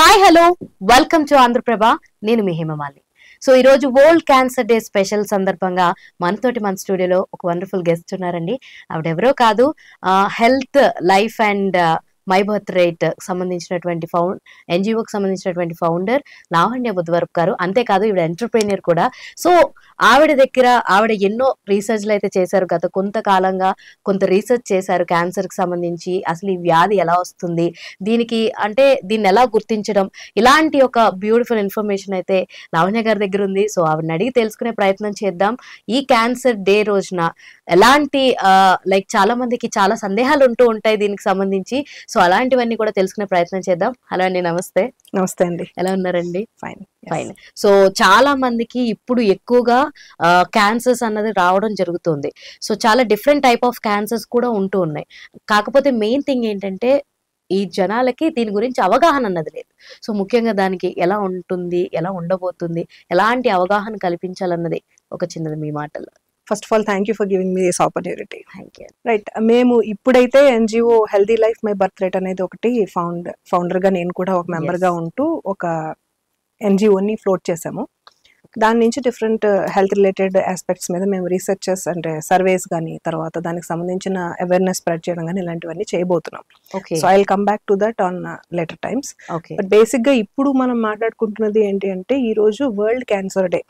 Hi hello welcome to Andhraprabha. నేను మీ Hemamali. So ఈ రోజు వరల్డ్ క్యాన్సర్ డే స్పెషల్ సందర్భంగా మన స్టూడియోలో ఒక వండర్ఫుల్ గెస్ట్ ఉన్నారండి. ఆవిడెవరో కాదు, health life and my birth rate సంబంధించినటువంటి ఎన్జిఓకి సంబంధించినటువంటి ఫౌండర్ లావణ్య బుద్ధవరపు గారు. అంతేకాదు ఈవిడ ఎంటర్ప్రెన్యూర్ కూడా. సో ఆవిడ ఎన్నో రీసెర్చ్లు అయితే చేశారు. గత కొంతకాలంగా కొంత రీసెర్చ్ చేశారు క్యాన్సర్కి సంబంధించి. అసలు ఈ వ్యాధి ఎలా వస్తుంది, దీన్ని ఎలా గుర్తించడం, ఇలాంటి ఒక బ్యూటిఫుల్ ఇన్ఫర్మేషన్ అయితే లావణ్య గారి దగ్గర ఉంది. సో ఆవిడని అడిగి తెలుసుకునే ప్రయత్నం చేద్దాం. ఈ క్యాన్సర్ డే రోజున ఎలాంటి చాలా మందికి చాలా సందేహాలు ఉంటూ ఉంటాయి దీనికి సంబంధించి. సో అలాంటివన్నీ కూడా తెలుసుకునే ప్రయత్నం చేద్దాం. హలో అండి, నమస్తే. నమస్తే అండి, ఎలా ఉన్నారండి? ఫైన్. సో చాలా మందికి ఇప్పుడు ఎక్కువగా క్యాన్సర్స్ అన్నది రావడం జరుగుతుంది. సో చాలా డిఫరెంట్ టైప్ ఆఫ్ క్యాన్సర్స్ కూడా ఉంటూ ఉన్నాయి. కాకపోతే మెయిన్ థింగ్ ఏంటంటే ఈ జనాలకి దీని గురించి అవగాహన అన్నది లేదు. సో ముఖ్యంగా దానికి ఎలా ఉంటుంది, ఎలా ఉండబోతుంది, ఎలాంటి అవగాహన కల్పించాలన్నది ఒక చిన్నది మీ మాటల్లో. First of all thank you for giving me this opportunity. Thank you. Right, మేము ఇప్పుడైతే NGO healthy life my birth rate అనేది ఒకటి ఫౌండర్ గా నేను కూడా ఒక మెంబర్ గా ఉంటూ ఒక ఎన్జిఓని ఫ్లోట్ చేసాము. దాని నుంచి డిఫరెంట్ హెల్త్ రిలేటెడ్ ఆస్పెక్ట్స్ మీద మేము రీసెర్చెస్ అంటే సర్వేస్ కానీ, తర్వాత దానికి సంబంధించిన అవేర్నెస్ స్ప్రెడ్ చేయడం కానీ ఇలాంటివన్నీ చేయబోతున్నాం. So I will come back to that on later times. But basic గా ఇప్పుడు మనం మాట్లాడుకుంటున్నది ఏంటి అంటే ఈ రోజు వరల్డ్ క్యాన్సర్ డే.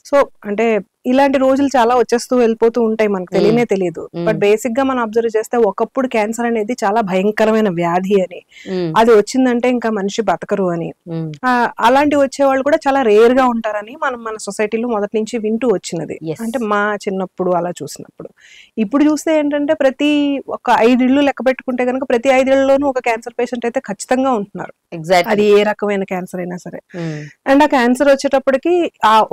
సో అంటే ఇలాంటి రోజులు చాలా వచ్చేస్తూ వెళ్ళిపోతూ ఉంటాయి, మనకు తెలియనే తెలియదు. బట్ బేసిక్ గా మనం అబ్జర్వ్ చేస్తే ఒకప్పుడు క్యాన్సర్ అనేది చాలా భయంకరమైన వ్యాధి అని, అది వచ్చిందంటే ఇంకా మనిషి బతకరు అని, అలాంటి వచ్చేవాళ్ళు కూడా చాలా రేర్ గా ఉంటారని మన సొసైటీలో మొదటి నుంచి వింటూ వచ్చినది. అంటే మా చిన్నప్పుడు అలా చూసినప్పుడు. ఇప్పుడు చూస్తే ఏంటంటే ప్రతి ఒక 5 ఇళ్ళు లెక్క పెట్టుకుంటే కనుక ప్రతి 5 ఇళ్లలోనూ ఒక క్యాన్సర్ పేషెంట్ అయితే ఖచ్చితంగా ఉంటున్నారు. అది ఏ రకమైన క్యాన్సర్ అయినా సరే. అండ్ ఆ క్యాన్సర్ వచ్చేటప్పటికి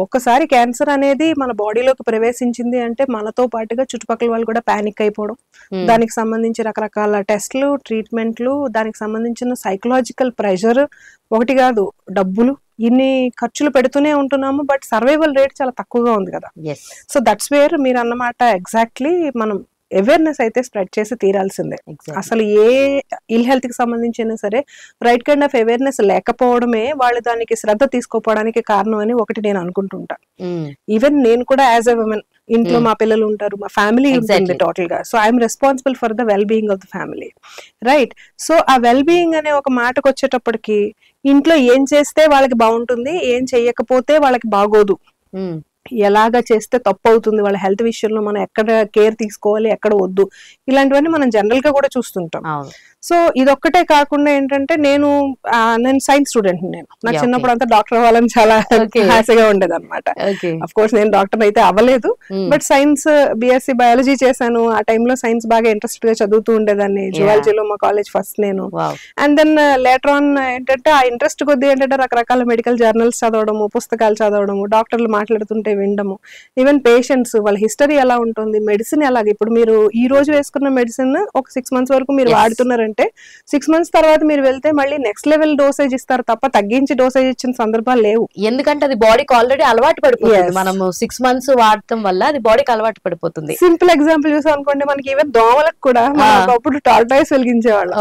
ఒక్కసారి క్యాన్సర్ అనేది మన బాడీలోకి ప్రవేశించింది అంటే మనతో పాటుగా చుట్టుపక్కల వాళ్ళు కూడా పానిక్ అయిపోవడం, దానికి సంబంధించి రకరకాల టెస్ట్లు, ట్రీట్మెంట్లు, దానికి సంబంధించిన సైకలాజికల్ ప్రెషర్, ఒకటి కాదు డబ్బులు, ఇన్ని ఖర్చులు పెడుతూనే ఉంటున్నాము. బట్ సర్వైవల్ రేట్ చాలా తక్కువగా ఉంది కదా. సో దట్స్ వేర్ మీరు అన్నమాట ఎగ్జాక్ట్లీ మనం అవేర్నెస్ అయితే స్ప్రెడ్ చేసి తీరాల్సిందే. అసలు ఏ ఇల్ హెల్త్ కి సంబంధించినా సరే రైట్ కైండ్ ఆఫ్ అవేర్నెస్ లేకపోవడమే వాళ్ళు దానికి శ్రద్ధ తీసుకోపోవడానికి కారణం అని ఒకటి నేను అనుకుంటుంటా. ఈవెన్ నేను కూడా యాజ్ ఎ ఉమెన్, ఇంట్లో మా పిల్లలు ఉంటారు, మా ఫ్యామిలీ ఉంటుంది టోటల్ గా. So I'm responsible for the well being of the family, right? So ఆ వెల్ బీయింగ్ అనే ఒక మాటకు వచ్చేటప్పటికి ఇంట్లో ఏం చేస్తే వాళ్ళకి బాగుంటుంది, ఏం చెయ్యకపోతే వాళ్ళకి బాగోదు, ఎలాగా చేస్తే తప్పు అవుతుంది, వాళ్ళ హెల్త్ విషయంలో మనం ఎక్కడ కేర్ తీసుకోవాలి, ఎక్కడ వద్దు, ఇలాంటివన్నీ మనం జనరల్ గా కూడా చూస్తుంటాం. సో ఇదొక్కటే కాకుండా ఏంటంటే నేను సైన్స్ స్టూడెంట్. నాకు చిన్నప్పుడు అంతా డాక్టర్ అవ్వాలని చాలా ఆశగా ఉండేది అనమాట. అఫ్ కోర్స్ నేను డాక్టర్ అయితే అవ్వలేదు, బట్ సైన్స్ బిఎస్సి బయాలజీ చేశాను. ఆ టైంలో సైన్స్ బాగా ఇంట్రెస్ట్ గా చదువుతూ ఉండేదాన్ని. జువాలజీలో మా కాలేజ్ ఫస్ట్ నేను. అండ్ దెన్ లేటర్ ఆన్ ఏంటంటే ఆ ఇంట్రెస్ట్ కొద్ది ఏంటంటే రకరకాల మెడికల్ జర్నల్స్ చదవడము, పుస్తకాలు చదవడము, డాక్టర్లు మాట్లాడుతుంటే వినడము, ఈవెన్ పేషెంట్స్ వాళ్ళ హిస్టరీ ఎలా ఉంటుంది, మెడిసిన్ ఎలాగ, ఇప్పుడు మీరు ఈ రోజు వేసుకున్న మెడిసిన్ ఒక 6 months వరకు మీరు వాడుతున్నారంటే 6 months తర్వాత మీరు వెళ్తే మళ్ళీ నెక్స్ట్ లెవెల్ డోసేజ్ ఇస్తారు తప్ప తగ్గించి డోసేజ్ ఇచ్చిన సందర్భాలు లేవు. ఎందుకంటే అది బాడీకి ఆల్రెడీ అలవాటు పడిపోతుంది. మనము 6 months వాడటం వల్ల అది బాడీకి అలవాటు పడిపోతుంది. సింపుల్ ఎగ్జాంపుల్ చూసాం అనుకోండి, మనకి ఈవెన్ దోమలకు కూడా ఒకప్పుడు టార్టాయిస్ వెలిగించేవాళ్ళు,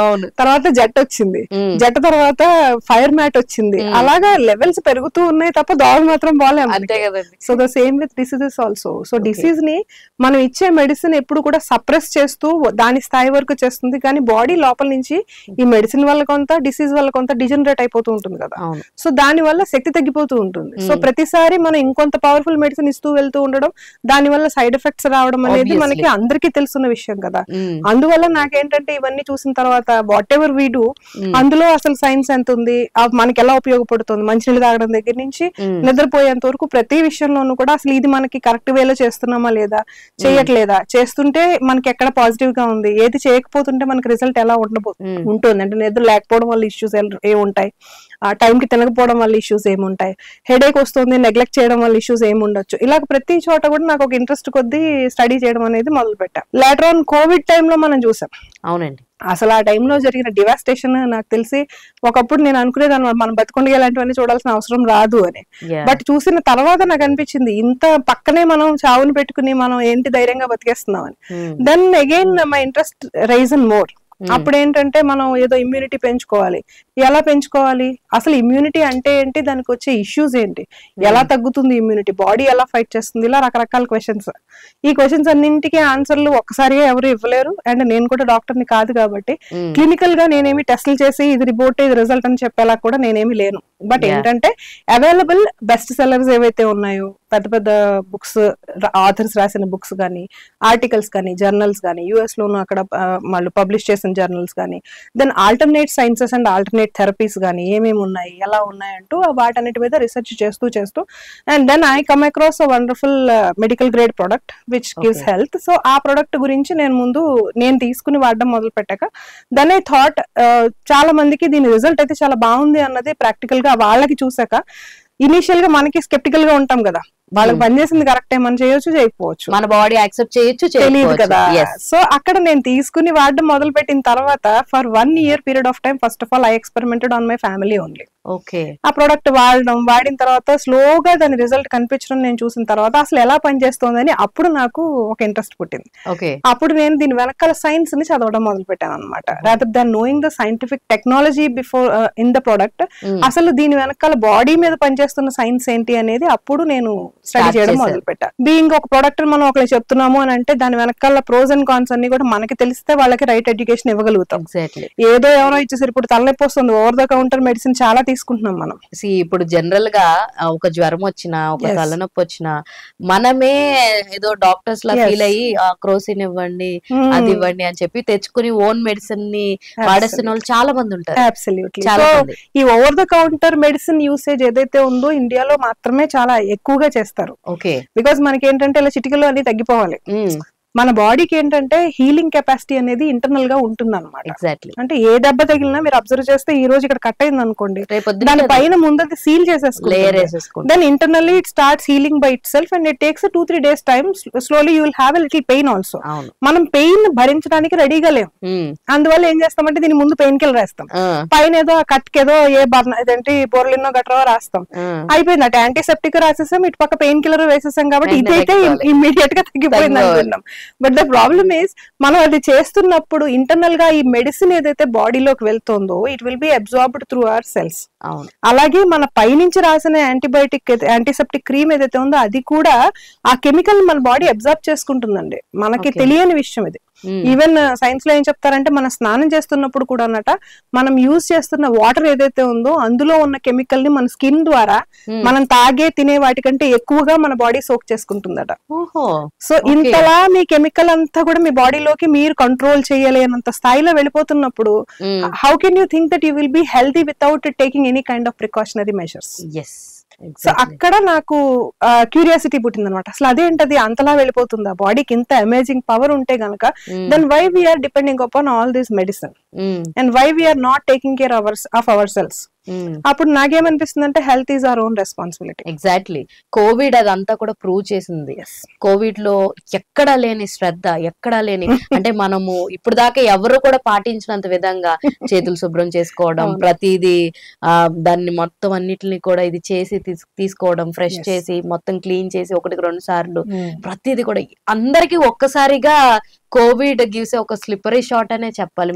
తర్వాత జెట్ వచ్చింది, జెట్ తర్వాత ఫైర్ మ్యాట్ వచ్చింది, అలాగా లెవెల్స్ పెరుగుతూ ఉన్నాయి తప్ప దోమ మాత్రం బాగాలేదు. అంతే కదండి. So the same with diseases also. So disease ని మనం ఇచ్చే మెడిసిన్ ఎప్పుడు కూడా సప్రెస్ చేస్తూ దాని స్థాయి వరకు చేస్తుంది, కానీ బాడీ లోపల నుంచి ఈ మెడిసిన్ వల్ల కొంత, డిసీజ్ వల్ల కొంత డిజనరేట్ అయిపోతూ ఉంటుంది కదా. సో దాని వల్ల శక్తి తగ్గిపోతూ ఉంటుంది. సో ప్రతిసారి మనం ఇంకొంత పవర్ఫుల్ మెడిసిన్ ఇస్తూ వెళ్తూ ఉండడం, దాని వల్ల సైడ్ ఎఫెక్ట్స్ రావడం అనేది మనకి అందరికీ తెలుసున్న విషయం కదా. అందువల్ల నాకేంటంటే ఇవన్నీ చూసిన తర్వాత వాట్ ఎవర్ వీ డూ, అందులో అసలు సైన్స్ ఎంత ఉంది, మనకి ఎలా ఉపయోగపడుతుంది, మంచినీళ్ళు తాగడం దగ్గర నుంచి నిద్రపోయేంత వరకు ప్రతి విషయంలోనూ కూడా అసలు ఇది మనకి కరెక్ట్ వేలో చేస్తున్నామా లేదా, చేయట్లేదా, చేస్తుంటే మనకి ఎక్కడ పాజిటివ్ గా ఉంది, ఏది చేయకపోతుంటే మనకి రిజల్ట్ ఎలా ఉంటుంది, అంటే నిద్ర లేకపోవడం వల్ల ఇష్యూస్ ఏముంటాయి, ఆ టైంకి తినకపోవడం వల్ల ఇష్యూస్ ఏముంటాయి, హెడేక్ వస్తుంది నెగ్లెక్ట్ చేయడం వల్ల ఇష్యూస్ ఏముండొచ్చు, ఇలా ప్రతి చోట కూడా నాకు ఒక ఇంట్రెస్ట్ కొద్దీ స్టడీ చేయడం అనేది మొదలు పెట్టా. లేటర్ ఆన్ కోవిడ్ టైంలో మనం చూసాం. అవునండి. అసలు ఆ టైంలో జరిగిన డివాస్టేషన్ నాకు తెలిసి ఒకప్పుడు నేను అనుకునేదాన్ని మనం బతుకుండగా ఇలాంటివన్నీ చూడాల్సిన అవసరం రాదు అని. బట్ చూసిన తర్వాత నాకు అనిపించింది ఇంత పక్కనే మనం చావుని పెట్టుకుని మనం ఏంటి ధైర్యంగా బతికేస్తున్నాం అని. Then again my interest rise in more. అప్పుడు ఏంటంటే మనం ఏదో ఇమ్యూనిటీ పెంచుకోవాలి. ఎలా పెంచుకోవాలి, అసలు ఇమ్యూనిటీ అంటే ఏంటి, దానికి వచ్చే ఇష్యూస్ ఏంటి, ఎలా తగ్గుతుంది ఇమ్యూనిటీ, బాడీ ఎలా ఫైట్ చేస్తుంది, ఇలా రకరకాల క్వశ్చన్స్. ఈ క్వశ్చన్స్ అన్నింటికి ఆన్సర్లు ఒక్కసారిగా ఎవరు ఇవ్వలేరు. అండ్ నేను కూడా డాక్టర్ని కాదు కాబట్టి క్లినికల్ గా నేనేమి టెస్టులు చేసి ఇది రిపోర్ట్ ఇది రిజల్ట్ అని చెప్పేలా కూడా నేనేమి లేను. బట్ ఏంటంటే అవైలబుల్ బెస్ట్ సెల్లర్స్ ఏవైతే ఉన్నాయో, పెద్ద పెద్ద బుక్స్, ఆథర్స్ రాసిన బుక్స్ కానీ, ఆర్టికల్స్ కానీ, జర్నల్స్ కానీ, యుఎస్ లోను అక్కడ వాళ్ళు పబ్లిష్ చేసిన జర్నల్స్ కానీ, then alternate sciences and alternate therapies కానీ ఏమేమి ఉన్నాయి, ఎలా ఉన్నాయంటూ వాటన్నిటి మీద రీసెర్చ్ చేస్తూ and then I come across a wonderful medical grade product which gives health. So ఆ ప్రొడక్ట్ గురించి నేను తీసుకుని వాడడం మొదలు పెట్టాక దెన్ ఐ థాట్ చాలా మందికి దీని రిజల్ట్ అయితే చాలా బాగుంది అన్నది ప్రాక్టికల్ గా వాళ్ళకి చూసాక, ఇనీషియల్ గా మనకి స్కెప్టికల్ గా ఉంటాం కదా, వాళ్ళకి పనిచేసింది కరెక్టే, మనం చేయొచ్చు చేయకపోవచ్చు, మన బాడీ యాక్సెప్ట్ చేయొచ్చు తెలియదు కదా. సో అక్కడ నేను తీసుకుని వాడడం మొదలు పెట్టిన తర్వాత for 1 year period of time first of all I experimented on my family only. Okay. ఆ ప్రొడక్ట్ వాడిన తర్వాత స్లోగా దాని రిజల్ట్ కనిపించడం నేను చూసిన తర్వాత అసలు ఎలా పనిచేస్తోందని అప్పుడు నాకు ఒక ఇంట్రెస్ట్ పుట్టింది. ఓకే. అప్పుడు నేను దీని వెనకాల సైన్స్ ని చదవడం మొదలు పెట్టాను అనమాట. Rather than knowing the scientific technology before in the product, అసలు దీని వెనకాల బాడీ మీద పనిచేస్తున్న సైన్స్ ఏంటి అనేది అప్పుడు నేను స్టడీ చేయడం మొదలు పెట్టా. బీయింగ్ ఒక ప్రొడక్ట్ మనం ఒకరికి చెప్తున్నాము అని అంటే దాని వెనకాల ప్రోస్ అండ్ కాన్స్ అన్ని కూడా మనకి తెలిస్తే వాళ్ళకి రైట్ ఎడ్యుకేషన్ ఇవ్వగలుగుతాం. ఏదో ఎవరో ఇచ్చేసరి ఇప్పుడు తలనొప్పి వస్తుంది, ఓవర్ ద కౌంటర్ మెడిసిన్ చాలా తీసుకుంటున్నాం మనం. ఇప్పుడు జనరల్ గా ఒక జ్వరం వచ్చినా, ఒక తలనొప్పి వచ్చినా మనమే ఏదో డాక్టర్స్ లా ఫీల్ అయ్యి క్రోసిన్ ఇవ్వండి, అది ఇవ్వండి అని చెప్పి తెచ్చుకుని ఓన్ మెడిసిన్ ని వాడేస్తున్న వాళ్ళు చాలా మంది ఉంటారు. అబ్సల్యూట్లీ. సో ఈ over the counter medicine usage ఏదైతే ఉందో ఇండియాలో మాత్రమే చాలా ఎక్కువగా చేస్తారు. ఓకే. బికాస్ మనకి ఏంటంటే ఇలా చిటికలో అన్ని తగ్గిపోవాలి. మన బాడీకి ఏంటంటే హీలింగ్ కెపాసిటీ అనేది ఇంటర్నల్ గా ఉంటుంది అనమాట. ఎగ్జాక్ట్లీ. అంటే ఏ దెబ్బ తగిలినా మీరు అబ్జర్వ్ చేస్తే ఈ రోజు ఇక్కడ కట్ అయింది అనుకోండి, దాని పైన ముందు సీల్ చేసేసుకుంటుంది. Then internally it starts healing by it self and it takes 2-3 days time. Slowly you will have a little pain also. మనం పెయిన్ భరించడానికి రెడీగా లేము. అందువల్ల ఏం చేస్తామంటే దీని ముందు పెయిన్ కిల్లర్ వేస్తాం, పైన ఏదో కట్కి ఏదో ఇదేంటి బోర్లినో గట్రో రాస్తాం, అయిపోయింది. అటు యాంటీసెప్టిక్ రాసేసాం, ఇటు పక్క పెయిన్ కిల్లర్ వేసేసాం కాబట్టి ఇదైతే ఇమ్మీడియట్ గా తగ్గిపోయింది అనుకున్నాం. బట్ ద ప్రాబ్లమ్ ఈస్ మనం అది చేస్తున్నప్పుడు ఇంటర్నల్ గా ఈ మెడిసిన్ ఏదైతే బాడీలోకి వెళ్తుందో it will be absorbed through our cells. అలాగే మన పైనుంచి రాసిన యాంటీసెప్టిక్ క్రీమ్ ఏదైతే ఉందో అది కూడా ఆ కెమికల్ మన బాడీ అబ్జార్బ్ చేసుకుంటుందండి. మనకి తెలియని విషయం ఇది. ఈవెన్ సైన్స్ లో ఏం చెప్తారంటే మనం స్నానం చేస్తున్నప్పుడు కూడా అన్నట మనం యూజ్ చేస్తున్న వాటర్ ఏదైతే ఉందో అందులో ఉన్న కెమికల్ ని మన స్కిన్ ద్వారా మనం తాగే తినే వాటికంటే ఎక్కువగా మన బాడీ సోక్ చేసుకుంటుందట. సో ఇంతలా మీ కెమికల్ అంతా కూడా మీ బాడీలోకి మీరు కంట్రోల్ చేయలేనంత స్థాయిలో వెళ్ళిపోతున్నప్పుడు how can you think that you will be healthy without taking any kind of precautionary measures? So అక్కడ నాకు క్యూరియాసిటీ పుట్టింది అనమాట. అసలు అదేంటది అంతలా వెళ్ళిపోతుందా, బాడీకి ఇంత అమేజింగ్ పవర్ ఉంటే గనక then why we're depending upon all this medicine and why we're not taking care of our cells. అప్పుడు నాకేమనిపిస్తుంది అంటే health is our own responsibility. Exactly. COVID అదంతా కూడా ప్రూవ్ చేసింది. కోవిడ్ లో ఎక్కడా లేని శ్రద్ధ, ఎక్కడా లేని అంటే మనము ఇప్పుడు దాకా ఎవరు కూడా పాటించినంత విధంగా చేతులు శుభ్రం చేసుకోవడం, ప్రతిదీ దాన్ని మొత్తం అన్నిటిని కూడా ఇది చేసి తీసుకోవడం, ఫ్రెష్ చేసి మొత్తం క్లీన్ చేసి 1-2 సార్లు ప్రతిదీ కూడా అందరికి ఒక్కసారిగా కోవిడ్ గివ్స్ ఒక స్లిప్పరీ షాట్ అనే చెప్పాలి.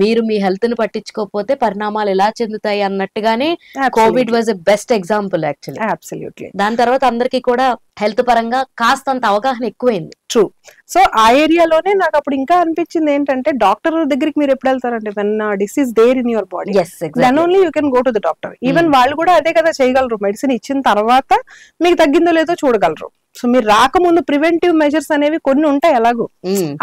మీరు మీ హెల్త్ ని పట్టించుకోకపోతే పరిణామాలు ఎలా చెందుతాయి అన్నట్టుగానే Covid was a best example actually. Absolutely. దాని తర్వాత అందరికి కూడా హెల్త్ పరంగా కాస్తంత అవగాహన ఎక్కువైంది. ట్రూ. సో ఆ ఏరియాలోనే నాకు అప్పుడు ఇంకా అనిపించింది ఏంటంటే డాక్టర్ దగ్గరికి మీరు ఎప్పుడు వెళ్తారంటే when disease there in your body then only you can go to the doctor. Even వాళ్ళు కూడా అదే కదా చేయగలరు, మెడిసిన్ ఇచ్చిన తర్వాత మీకు తగ్గిందో లేదో చూడగలరు. సో మీరు రాకముందు ప్రివెంటివ్ మెజర్స్ అనేవి కొన్ని ఉంటాయి, ఎలాగో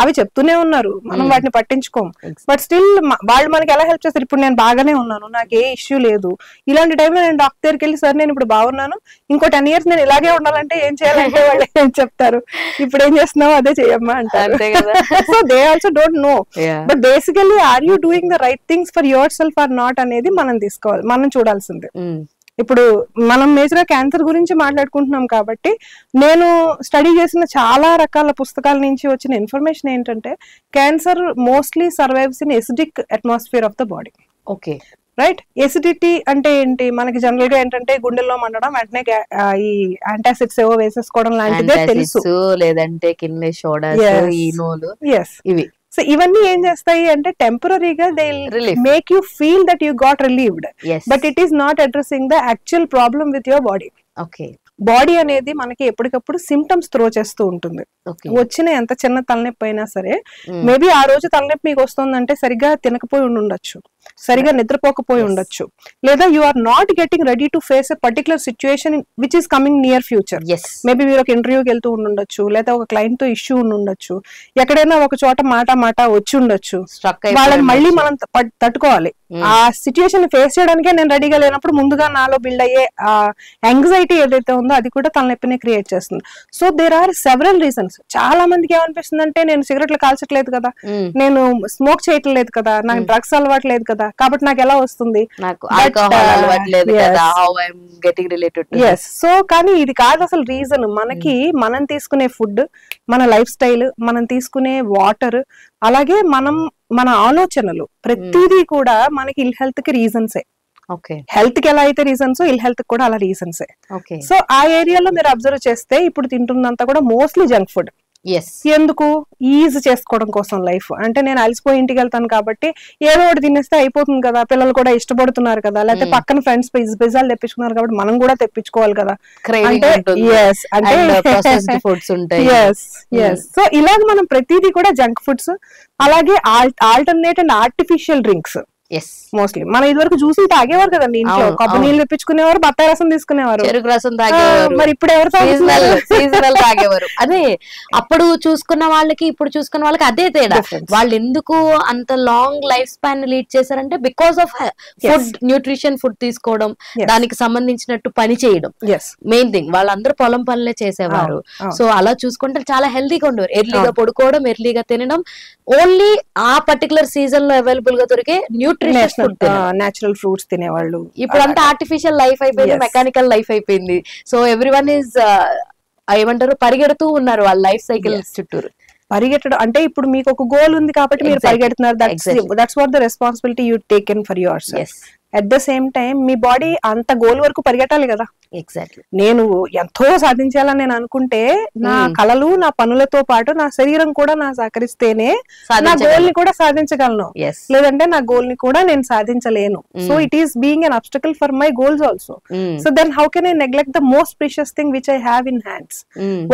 అవి చెప్తూనే ఉన్నారు, మనం వాటిని పట్టించుకోం. బట్ స్టిల్ వాళ్ళు మనకి ఎలా హెల్ప్ చేస్తారు? ఇప్పుడు నేను బాగానే ఉన్నాను, నాకు ఏ ఇష్యూ లేదు, ఇలాంటి టైంలో నేను డాక్టర్ దగ్గరికి వెళ్ళి సార్ నేను ఇప్పుడు బాగున్నాను, ఇంకో 10 years నేను ఇలాగే ఉండాలంటే ఏం చేయాలంటే వాళ్ళు ఏం చెప్తారు, ఇప్పుడు ఏం చేస్తున్నావు అదే చెయ్యమ్మా అంటారు. So they also don't know. But basically are you doing the right things for your self or not అనేది మనం తీసుకోవాలి, మనం చూడాల్సిందే. ఇప్పుడు మనం మేజర్ గా క్యాన్సర్ గురించి మాట్లాడుకుంటున్నాం కాబట్టి నేను స్టడీ చేసిన చాలా రకాల పుస్తకాల నుంచి వచ్చిన ఇన్ఫర్మేషన్ ఏంటంటే cancer mostly survives in acidic atmosphere of the body. Okay. Right. Acidity అంటే ఏంటి? మనకి జనరల్ గా ఏంటంటే గుండెల్లో మండడం, వెంటనే ఈ యాంటాసిడ్స్ ఏవో వేసేసుకోవడం లాంటిదే తెలుసు, లేదంటే కిడ్నీ సోడాస్, ఈనోలు, ఇవి. సో ఇవన్నీ ఏం చేస్తాయి అంటే టెంపరీగా they make you feel that you got relieved, but it is not addressing the actual problem with your body. Body అనేది మనకి ఎప్పటికప్పుడు సిమ్టమ్స్ త్రో చేస్తూ ఉంటుంది. వచ్చిన ఎంత చిన్న తలనొప్పి అయినా సరే, మేబీ ఆ రోజు తలనొప్పి మీకు వస్తుందంటే సరిగా తినకపోయి ఉండొచ్చు, సరిగా నిద్రపోకపోయి ఉండొచ్చు, లేదా you are not getting ready to face a particular situation which is coming near future. Maybe మీరు ఒక ఇంటర్వ్యూకి వెళ్తూ ఉండొచ్చు, లేదా ఒక క్లయింట్ తో ఇష్యూ ఉండొచ్చు, ఎక్కడైనా ఒక చోట మాట వచ్చి ఉండొచ్చు, వాళ్ళని మళ్ళీ మనం తట్టుకోవాలి. ఆ సిచ్యుయేషన్ ఫేస్ చేయడానికే నేను రెడీగా లేనప్పుడు ముందుగా నాలో బిల్డ్ అయ్యే యాంగ్జైటీ ఏదైతే ఉందో అది కూడా తలనొప్పిని క్రియేట్ చేస్తుంది. So there are several reasons. చాలా మందికి ఏమనిపిస్తుంది అంటే నేను సిగరెట్లు కాల్చట్లేదు కదా, నేను స్మోక్ చేయట్లేదు కదా, నాకు డ్రగ్స్ అలవాటు లేదు కదా, కాబట్టి నాకు ఎలా వస్తుంది. సో కానీ ఇది కాదు అసలు రీజన్. మనకి మనం తీసుకునే ఫుడ్, మన లైఫ్ స్టైల్, మనం తీసుకునే వాటర్, అలాగే మన ఆలోచనలు, ప్రతిదీ కూడా మనకి ఇల్ హెల్త్ కి రీజన్సే. హెల్త్ కి ఎలా అయితే రీజన్స్, ఇల్ హెల్త్ కూడా అలా రీజన్సే. సో ఆ ఏరియాలో మీరు అబ్జర్వ్ చేస్తే ఇప్పుడు తింటున్నంత కూడా మోస్ట్లీ జంక్ ఫుడ్. ఎందుకు? ఈజీ చేసుకోవడం కోసం. లైఫ్ అంటే నేను అలసిపోయి ఇంటికి వెళ్తాను కాబట్టి ఏదో ఒకటి తినేస్తే అయిపోతుంది కదా, పిల్లలు కూడా ఇష్టపడుతున్నారు కదా, లేకపోతే పక్కన ఫ్రెండ్స్ పిజ్జాలు తెప్పించుకున్నారు కాబట్టి మనం కూడా తెప్పించుకోవాలి కదా. సో ఇలాగ మనం ప్రతిదీ కూడా జంక్ ఫుడ్స్, అలాగే alternate and artificial drinks. Mostly మనం ఇదివరకు జ్యూసులు తాగేవారు కదండి, ఇంట్లో కొబ్బరి నీళ్ళు తెప్పించుకునేవారు, బత్తాయి రసం తీసుకునేవారు, చెరుకు రసం తాగేవారు. మరి ఇప్పుడు ఎవరు సీజనల్ తాగేవారు. అదే అప్పుడు చూసుకున్న వాళ్ళకి ఇప్పుడు చూసుకున్న వాళ్ళకి అదే తేడా. వాళ్ళు ఎందుకు అంత లాంగ్ లైఫ్ స్పాన్ లీడ్ చేశారంటే because of food, nutrition food తీసుకోవడం, దానికి సంబంధించినట్టు పని చేయడం మెయిన్ థింగ్. వాళ్ళందరూ పొలం పనులే చేసేవారు. సో అలా చూసుకుంటే చాలా హెల్దీగా ఉండేవారు. ఎర్లీగా పడుకోవడం, ఎర్లీగా తినడం, ఓన్లీ ఆ పర్టికులర్ సీజన్ లో అవైలబుల్ గా దొరికే నేచురల్ ఫ్రూట్స్ తినేవాళ్ళు. ఇప్పుడు అంతా ఆర్టిఫిషియల్ లైఫ్ అయిపోయింది, మెకానికల్ లైఫ్ అయిపోయింది. సో ఎవ్రీవన్ ఈజ్ ఏమంటారు, పరిగెడుతూ ఉన్నారు వాళ్ళ లైఫ్ సైకిల్ చుట్టూరు. పరిగెట్టడం అంటే ఇప్పుడు మీకు ఒక గోల్ ఉంది కాబట్టి మీరు పరిగెడుతున్నారు. That's what the responsibility you taken for your self. At the same time మీ బాడీ అంత గోల్ వరకు పరిగెట్టాలి కదా. ఎగ్జాక్ట్లీ. నేను ఎంతో సాధించాలని నేను అనుకుంటే నా కళలు, నా పనులతో పాటు నా శరీరం కూడా నా సహకరిస్తేనే నా గోల్ ని కూడా సాధించగలను, లేదంటే నా గోల్ ని కూడా నేను సాధించలేను. So it is being an obstacle for my goals also. So then how can I neglect the most precious thing which I have in hands.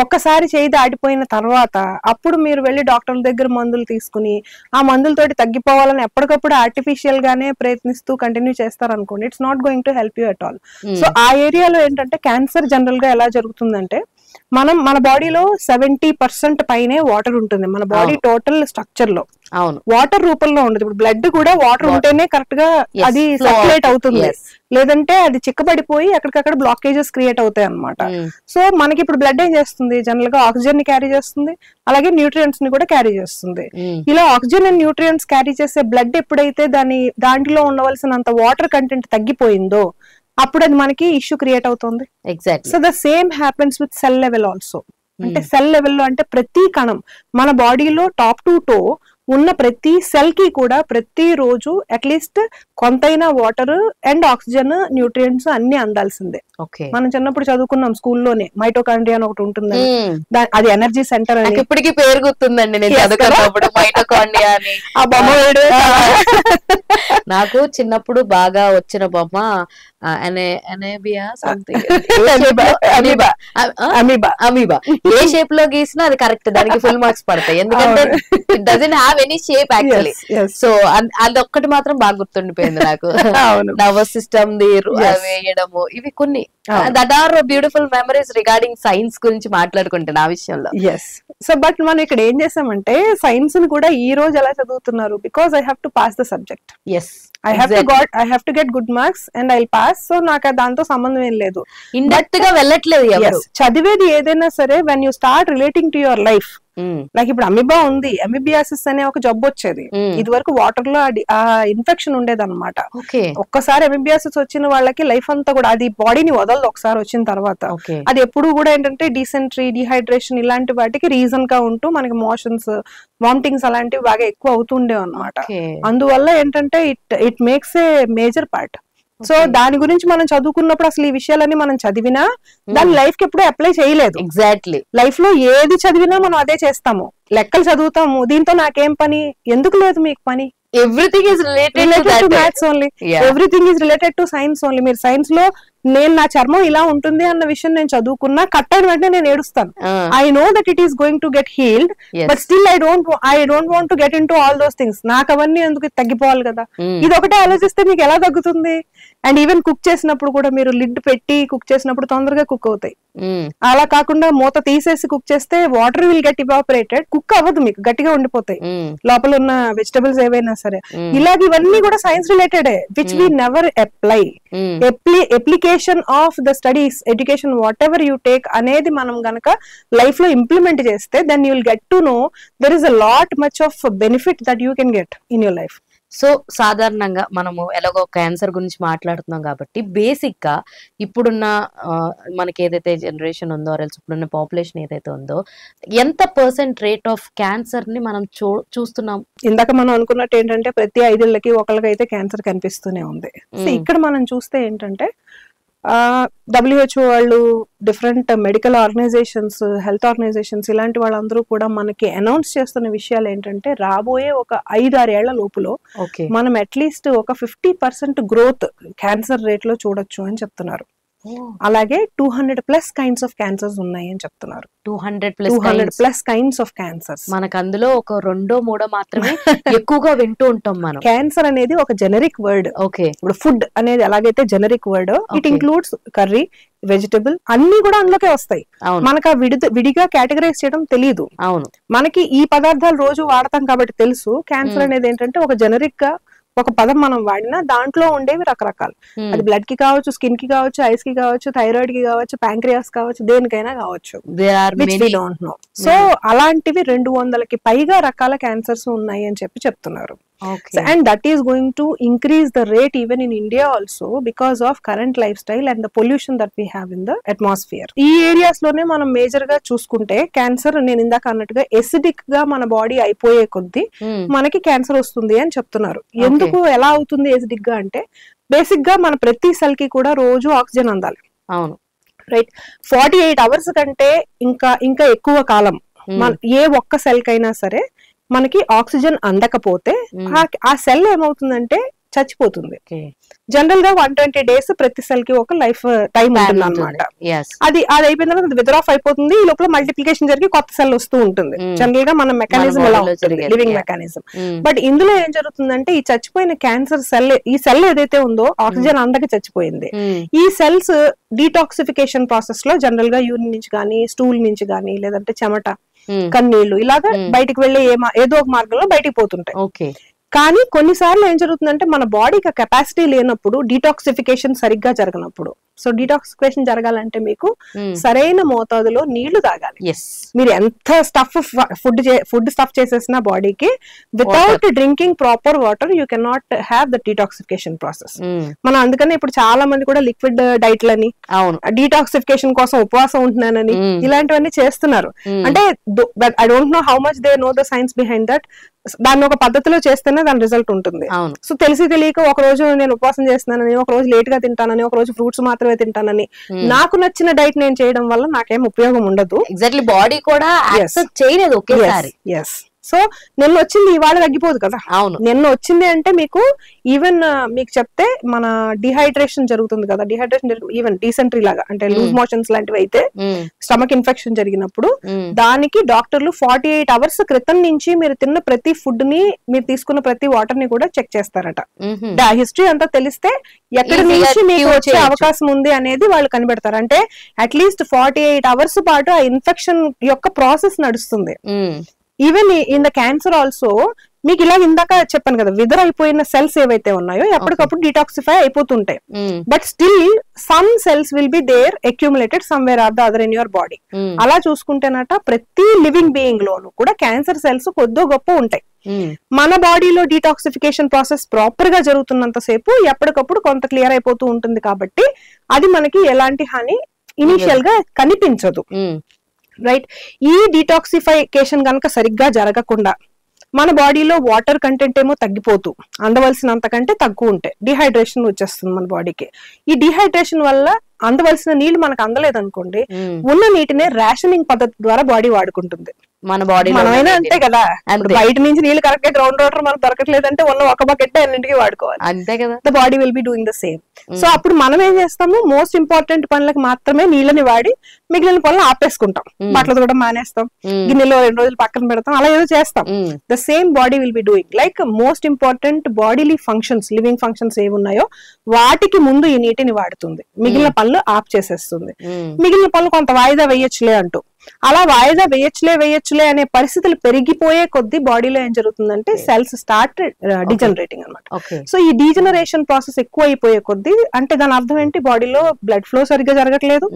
ఒక్కసారి చేయి దాటిపోయిన తర్వాత అప్పుడు మీరు వెళ్లి డాక్టర్ల దగ్గర మందులు తీసుకుని ఆ మందులతోటి తగ్గిపోవాలని ఎప్పటికప్పుడు ఆర్టిఫిషియల్ గానే ప్రయత్నిస్తూ కంటిన్యూ చేస్తారనుకోండి, it's not going to help you at all. So ఆ ఏరియాలో ఏంటంటే క్యాన్సర్ జనరల్ గా ఎలా జరుగుతుందంటే, మన బాడీలో 70% పైనే వాటర్ ఉంటుంది. మన బాడీ టోటల్ స్ట్రక్చర్ లో వాటర్ రూపంలో ఉండదు. ఇప్పుడు బ్లడ్ కూడా వాటర్ ఉంటేనే కరెక్ట్ గా అది సర్క్యులేట్ అవుతుంది, లేదంటే అది చిక్కబడిపోయి అక్కడికక్కడ బ్లాకేజెస్ క్రియేట్ అవుతాయి అన్నమాట. సో మనకి ఇప్పుడు బ్లడ్ ఏం చేస్తుంది, జనరల్ గా ఆక్సిజన్ ని క్యారీ చేస్తుంది, అలాగే న్యూట్రియంట్స్ ని కూడా క్యారీ చేస్తుంది. ఇలా ఆక్సిజన్ అండ్ న్యూట్రియంట్స్ క్యారీ చేసే బ్లడ్ ఎప్పుడైతే దాంట్లో ఉండవలసినంత వాటర్ కంటెంట్ తగ్గిపోయిందో అప్పుడు అది మనకి ఇష్యూ క్రియేట్ అవుతుంది. Exactly. So the same happens with cell level also. అంటే సెల్ లెవెల్లో అంటే ప్రతి కణం మన బాడీలో టాప్ టు టో ఉన్న ప్రతి సెల్ కి కూడా ప్రతి రోజు అట్లీస్ట్ కొంతైనా వాటర్ అండ్ ఆక్సిజన్, న్యూట్రియంట్స్ అన్ని అందాల్సిందే. మనం చిన్నప్పుడు చదువుకున్నాం స్కూల్లోనే, మైటోకాండ్రియా అని ఒకటి ఉంటుంది, అది ఎనర్జీ సెంటర్ అని. ఇప్పటికీ పేరు గుర్తుందండి నేను చదువుకున్నప్పుడు, మైటోకాండ్రియా అని. ఆ బొమ్మ నాకు చిన్నప్పుడు బాగా వచ్చిన బొమ్మ అనేబియా సంథింగ్, అమీబా. ఏ షేప్ లో గీసినా అది కరెక్ట్, దానికి ఫుల్ మార్క్స్ పడతాయి. ఎందుకంటే it doesn't have any shape actually. So అది ఒక్కటి మాత్రం బాగా గుర్తుండిపోయింది నాకు. నర్వస్ సిస్టమ్ ది వేయడము, ఇవి కొన్ని that are beautiful memories regarding science గురించి మాట్లాడుకుంటాను ఆ విషయంలో. సో బట్ మనం ఇక్కడ ఏం చేసామంటే సైన్స్ ని కూడా ఈ రోజు ఎలా చదువుతున్నారు, because I have to pass the subject. I have to get good marks and I'll pass. So నాకు దాంతో సంబంధం ఏం లేదు, ఇండెప్త్ గా వెళ్ళట్లేదు ఎవరు. చదివేది ఏదైనా సరే when you start relating to your life, like ఇప్పుడు అమీబా ఉంది, అమీబియాసిస్ అనే ఒక జబ్బు వచ్చేది. ఇది వరకు వాటర్ లో ఆ ఇన్ఫెక్షన్ ఉండేది అనమాట. ఒక్కసారి అమీబియాసిస్ వచ్చిన వాళ్ళకి లైఫ్ అంతా కూడా అది బాడీని వదలదు. ఒకసారి వచ్చిన తర్వాత అది ఎప్పుడు కూడా ఏంటంటే డిసెంట్రీ, డిహైడ్రేషన్ ఇలాంటి వాటికి రీజన్ గా ఉంటూ మనకి మోషన్స్, వామిటింగ్స్ అలాంటివి బాగా ఎక్కువ అవుతుండేవి అనమాట. అందువల్ల ఏంటంటే it makes a major part. So దాని గురించి మనం చదువుకున్నప్పుడు అసలు ఈ విషయాలన్నీ మనం చదివినా దాని లైఫ్ కి ఎప్పుడు అప్లై చేయలేదు. ఎగ్జాక్ట్లీ. లైఫ్ లో ఏది చదివినా మనం అదే చేస్తాము. లెక్కలు చదువుతాము, దీంతో నాకేం పని, ఎందుకు లేదు మీకు పని? Everything is related to maths only, everything is related to science only. మీరు సైన్స్ లో నేను నా చర్మం ఇలా ఉంటుంది అన్న విషయం నేను చదువుకున్నా, కట్ అయిన వెంటనే నేను ఏడుస్తాను. I know that it is going to get healed, but still I don't want to get in to all those things. నాకు అవన్నీ ఎందుకు తగ్గిపోవాలి కదా. ఇది ఒకటే ఆలోచిస్తే మీకు ఎలా తగ్గుతుంది? అండ్ ఈవెన్ కుక్ చేసినప్పుడు కూడా మీరు లిడ్ పెట్టి కుక్ చేసినప్పుడు తొందరగా కుక్ అవుతాయి. అలా కాకుండా మూత తీసేసి కుక్ చేస్తే water will get evaporated, cook అవ్వదు, మీకు గట్టిగా ఉండిపోతాయి లోపల ఉన్న వెజిటబుల్స్ ఏవైనా సరే. ఇలాగ ఇవన్నీ కూడా science related, which we never apply. Application of the studies, education, whatever you take అనేది మనం గనక లైఫ్ లో ఇంప్లిమెంట్ చేస్తే then you will get to know there is a lot much of benefit that you can get in your life. So సాధారణంగా మనము ఎలాగో cancer గురించి మాట్లాడుతున్నాం కాబట్టి బేసిక్ గా ఇప్పుడున్న మనకి ఏదైతే జనరేషన్ ఉందో, ఇప్పుడున్న పాపులేషన్ ఏదైతే ఉందో, ఎంత % రేట్ ఆఫ్ క్యాన్సర్ ని మనం చూస్తున్నాం? ఇందాక మనం అనుకున్నట్టు ఏంటంటే ప్రతి 5 ఏళ్ళకి ఒకరికైతే క్యాన్సర్ కనిపిస్తూనే ఉంది. సో ఇక్కడ మనం చూస్తే ఏంటంటే WHO వాళ్ళు, different medical organisations, health organisations, ఇలాంటి వాళ్ళందరూ కూడా మనకి అనౌన్స్ చేస్తున్న విషయాలు ఏంటంటే రాబోయే ఒక 5-6 ఏళ్ల లోపులో మనం అట్లీస్ట్ ఒక 50% గ్రోత్ క్యాన్సర్ రేట్ లో చూడొచ్చు అని చెప్తున్నారు. అలాగే 200+ కైండ్స్ ఆఫ్ క్యాన్సర్స్ ఉన్నాయి అని చెప్తున్నారు. 200+ కైండ్స్ ఆఫ్ క్యాన్సర్స్. మనకు అందులో ఒక 2-3 మాత్రమే ఎక్కువగా వింటూ ఉంటాం మనం. క్యాన్సర్ అనేది ఒక జెనరిక్ వర్డ్. ఓకే, ఇప్పుడు ఫుడ్ అనేది ఎలాగైతే generic word, it includes curry, vegetable, అన్ని కూడా అందులోకే వస్తాయి. మనకు ఆ విడిగా కేటగరైజ్ చేయడం తెలియదు. అవును, మనకి ఈ పదార్థాలు రోజు వాడతాం కాబట్టి తెలుసు. క్యాన్సర్ అనేది ఏంటంటే ఒక జెనరిక్ గా ఒక పదం మనం వాడినా దాంట్లో ఉండేవి రకరకాలు. అది బ్లడ్ కి కావచ్చు, స్కిన్ కి కావచ్చు, ఐస్ కి కావచ్చు, థైరాయిడ్ కి కావచ్చు, ప్యాంక్రియాస్ కావచ్చు, దేనికైనా కావచ్చు. సో అలాంటివి 200కి పైగా రకాల క్యాన్సర్స్ ఉన్నాయి అని చెప్తున్నారు. And that is going to increase the rate even in India also because of current lifestyle and the pollution that we have in the atmosphere. ఈ ఏరియాస్ లోనే మనం మేజర్ గా చూసుకుంటే క్యాన్సర్, నేను ఇందాక అన్నట్టుగా ఎసిడిక్ గా మన బాడీ అయిపోయే కొద్దీ మనకి క్యాన్సర్ వస్తుంది అని చెప్తున్నారు. ఎందుకు, ఎలా అవుతుంది ఎసిడిక్ గా అంటే, బేసిక్ గా మన ప్రతి సెల్ కి కూడా రోజు ఆక్సిజన్ అందాలి. అవును, రైట్. 48 hours కంటే ఇంకా ఎక్కువ కాలం ఏ ఒక్క సెల్ కైనా సరే మనకి ఆక్సిజన్ అందకపోతే ఆ సెల్ ఏమవుతుందంటే చచ్చిపోతుంది. జనరల్ గా 120 days ప్రతి సెల్ కి ఒక లైఫ్ టైం ఉంటుంది అనమాట. అది అయిపోయిన తర్వాత విత్ ఆఫ్ అయిపోతుంది. ఈ లోపల మల్టిప్లికేషన్ జరిగి కొత్త సెల్ వస్తూ ఉంటుంది. జనరల్ గా మన మెకానిజం ఎలా ఉంటుంది, లివింగ్ మెకానిజం. బట్ ఇందులో ఏం జరుగుతుందంటే ఈ చచ్చిపోయిన క్యాన్సర్ సెల్, ఈ సెల్ ఏదైతే ఉందో ఆక్సిజన్ అందక చచ్చిపోయింది. ఈ సెల్స్ డీటాక్సిఫికేషన్ ప్రాసెస్ లో జనరల్ గా యూరిన్ నుంచి కానీ, స్టూల్ నుంచి కానీ, లేదంటే చెమట, కన్నీళ్లు, ఇలాగా బయటకు వెళ్లే ఏదో ఒక మార్గంలో బయటికి పోతుంటాయి. కానీ కొన్నిసార్లు ఏం జరుగుతుందంటే మన బాడీకి కెపాసిటీ లేనప్పుడు, డీటాక్సిఫికేషన్ సరిగ్గా జరగనప్పుడు. సో డీటాక్సిఫికేషన్ జరగాలంటే మీకు సరైన మోతాదులో నీళ్లు తాగాలి. మీరు ఎంత ఫుడ్ స్టఫ్ చేసేసిన బాడీకి, without drinking proper water you can not have the detoxification process. మనం అందుకనే ఇప్పుడు చాలా మంది కూడా లిక్విడ్ డైట్లని, డీటాక్సిఫికేషన్ కోసం ఉపవాసం ఉంటున్నానని ఇలాంటివన్నీ చేస్తున్నారు. అంటే I don't know how much they know the science behind that. దాన్ని ఒక పద్ధతిలో చేస్తేనే దాని రిజల్ట్ ఉంటుంది. సో తెలిసి తెలియక ఒక రోజు నేను ఉపవాసం చేస్తున్నానని, ఒక రోజు లేట్ గా తింటానని, ఒక రోజు ఫ్రూట్స్ మాత్రమే తింటానని, నాకు నచ్చిన డైట్ నేను చేయడం వల్ల నాకేం ఉపయోగం ఉండదు. ఎగ్జాక్ట్లీ, బాడీ కూడా యాక్సెప్ట్ చేయలేదు ఒకేసారి. సో నిన్న వచ్చింది ఇవాళ తగ్గిపోదు కదా. అవును, నిన్న వచ్చింది అంటే మీకు ఈవెన్ మీకు చెప్తే మన డిహైడ్రేషన్ జరుగుతుంది కదా. డిహైడ్రేషన్ ఈవెన్ డీసెంట్రీ లాగా, అంటే లూజ్ మోషన్స్ లాంటివి అయితే, స్టమక్ ఇన్ఫెక్షన్ జరిగినప్పుడు దానికి డాక్టర్లు 48 hours క్రితం నుంచి మీరు తిన్న ప్రతి ఫుడ్ ని, మీరు తీసుకున్న ప్రతి వాటర్ ని కూడా చెక్ చేస్తారట. ఆ హిస్టరీ అంతా తెలిస్తే ఎక్కడ నుంచి మీకు వచ్చే అవకాశం ఉంది అనేది వాళ్ళు కనిపెడతారు. అంటే అట్లీస్ట్ 48 hours పాటు ఆ ఇన్ఫెక్షన్ యొక్క ప్రాసెస్ నడుస్తుంది. Even in the cancer also మీకు ఇలా ఇందాక చెప్పాను కదా, విదర్ అయిపోయిన సెల్స్ ఏవైతే ఉన్నాయో ఎప్పటికప్పుడు డిటాక్సిఫై అయిపోతుంటాయి. But still some cells will be there accumulated somewhere or the other in your body. అలా చూసుకుంటేనట ప్రతి లివింగ్ బీయింగ్ లోను కూడా క్యాన్సర్ సెల్స్ కొద్దో గొప్ప ఉంటాయి. మన బాడీలో డీటాక్సిఫికేషన్ ప్రాసెస్ ప్రాపర్ గా జరుగుతున్నంత సేపు ఎప్పటికప్పుడు కొంత క్లియర్ అయిపోతూ ఉంటుంది. కాబట్టి అది మనకి ఎలాంటి హాని ఇనిషియల్ గా కనిపించదు. రైట్. ఈ డీటాక్సిఫికేషన్ కనుక సరిగ్గా జరగకుండా మన బాడీలో వాటర్ కంటెంట్ ఏమో తగ్గిపోతూ, అందవలసినంత కంటే తక్కువ ఉంటే డిహైడ్రేషన్ వచ్చేస్తుంది మన బాడీకి. ఈ డిహైడ్రేషన్ వల్ల అందవలసిన నీళ్లు మనకు అందలేదు అనుకోండి, ఉన్న నీటినే రేషనింగ్ పద్ధతి ద్వారా బాడీ వాడుకుంటుంది. మన బాడీ మనమైనా అంతే కదా, బయట నుంచి నీళ్లు కరెక్ట్ గా గ్రౌండ్ వాటర్ మనకు దొరకట్లేదంటే ఉన్న ఒక బకెట్ అన్నింటికి వాడుకోవాలి, అంతే కదా. The body will be doing the same. So అప్పుడు మనం ఏం చేస్తాము, మోస్ట్ ఇంపార్టెంట్ పనులకు మాత్రమే నీళ్ళని వాడి మిగిలిన పనులు ఆపేసుకుంటాం. బట్టలు కూడా మానేస్తాం, గిన్నెలో 2 రోజులు పక్కన పెడతాం, అలా ఏదో చేస్తాం. The same body will be doing like most important bodily functions, living functions ఏవి ఉన్నాయో వాటికి ముందు ఈ నీటిని వాడుతుంది, మిగిలిన పనులు ఆఫ్ చేసేస్తుంది. మిగిలిన పనులు కొంత వాయిదా వేయొచ్చులే అంటూ, అలా వాయిదా వేయచ్చులే అనే పరిస్థితులు పెరిగిపోయే కొద్దీ బాడీలో ఏం జరుగుతుందంటే సెల్స్ స్టార్ట్ డిజనరేటింగ్ అనమాట. సో ఈ డీజనరేషన్ ప్రాసెస్ ఎక్కువ అయిపోయే కొద్దీ, అంటే దాని అర్థం ఏంటి, బాడీలో బ్లడ్ ఫ్లో సరిగ్గా జరగట్లేదు,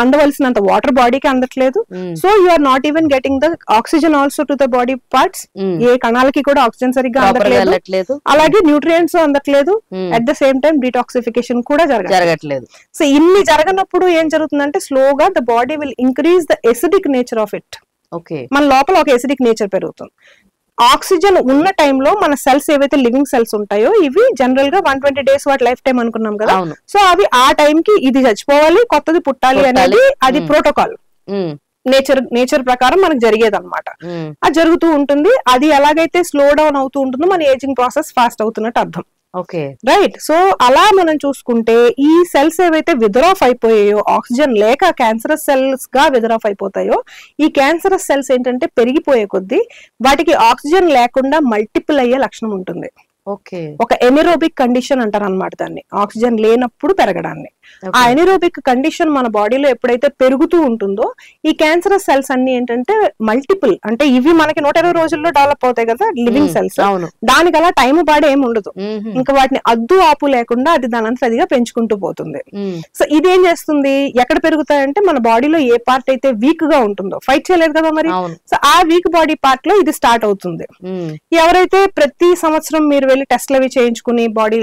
అందవలసినంత వాటర్ బాడీకి అందట్లేదు. So you are not even getting the oxygen also to the body parts, ఏ కణాలకి కూడా ఆక్సిజన్ సరిగ్గా అందట్లేదు, అలాగే న్యూట్రియంట్స్ అందట్లేదు, at the same time detoxification కూడా జరగట్లేదు. సో ఇన్ని జరగనప్పుడు ఏం జరుగుతుందంటే స్లోగా the body will increase the acidic nature of it. మన లోపల ఒక ఎసిడిక్ నేచర్ పెరుగుతుంది. ఆక్సిజన్ ఉన్న టైంలో మన సెల్స్ ఏవైతే లివింగ్ సెల్స్ ఉంటాయో ఇవి జనరల్ గా 120 days వాటి లైఫ్ టైం అనుకున్నాం కదా. సో అవి ఆ టైం కి ఇది చచ్చిపోవాలి, కొత్తది పుట్టాలి అనేది అది ప్రోటోకాల్, నేచర్ ప్రకారం మనకు జరిగేది అనమాట. అది జరుగుతూ ఉంటుంది. అది ఎలాగైతే స్లో డౌన్ అవుతూ ఉంటుందో మన ఏజింగ్ ప్రాసెస్ ఫాస్ట్ అవుతున్నట్టు అర్థం. రైట్. సో అలా మనం చూసుకుంటే ఈ సెల్స్ ఏవైతే విదర్ ఆఫ్ అయిపోయాయో, ఆక్సిజన్ లేక క్యాన్సరస్ సెల్స్ గా విదర్ ఆఫ్ అయిపోతాయో, ఈ క్యాన్సరస్ సెల్స్ ఏంటంటే పెరిగిపోయే కొద్దీ వాటికి ఆక్సిజన్ లేకుండా మల్టిపుల్ అయ్యే లక్షణం ఉంటుంది. ఒక ఎనిరోబిక్ కండిషన్ అంటారు అనమాట దాన్ని, ఆక్సిజన్ లేనప్పుడు పెరగడాన్ని. ఆ ఎనిరోబిక్ కండిషన్ మన బాడీలో ఎప్పుడైతే పెరుగుతూ ఉంటుందో ఈ క్యాన్సరస్ సెల్స్ అన్ని ఏంటంటే మల్టిపుల్, అంటే ఇవి మనకి 120 రోజుల్లో డెవలప్ అవుతాయి కదా లివింగ్ సెల్స్, దానికి అలా టైం బాడీ ఏమి ఉండదు. ఇంకా వాటిని అద్దు ఆపు లేకుండా అది దానంతా అదిగా పెంచుకుంటూ పోతుంది. సో ఇదేం చేస్తుంది, ఎక్కడ పెరుగుతాయంటే మన బాడీలో ఏ పార్ట్ అయితే వీక్ గా ఉంటుందో, ఫైట్ చేయలేదు కదా మరి, సో ఆ వీక్ బాడీ పార్ట్ లో ఇది స్టార్ట్ అవుతుంది. ఎవరైతే ప్రతి సంవత్సరం మీరు వెళ్ళి టెస్ట్లు అవి చేయించుకుని body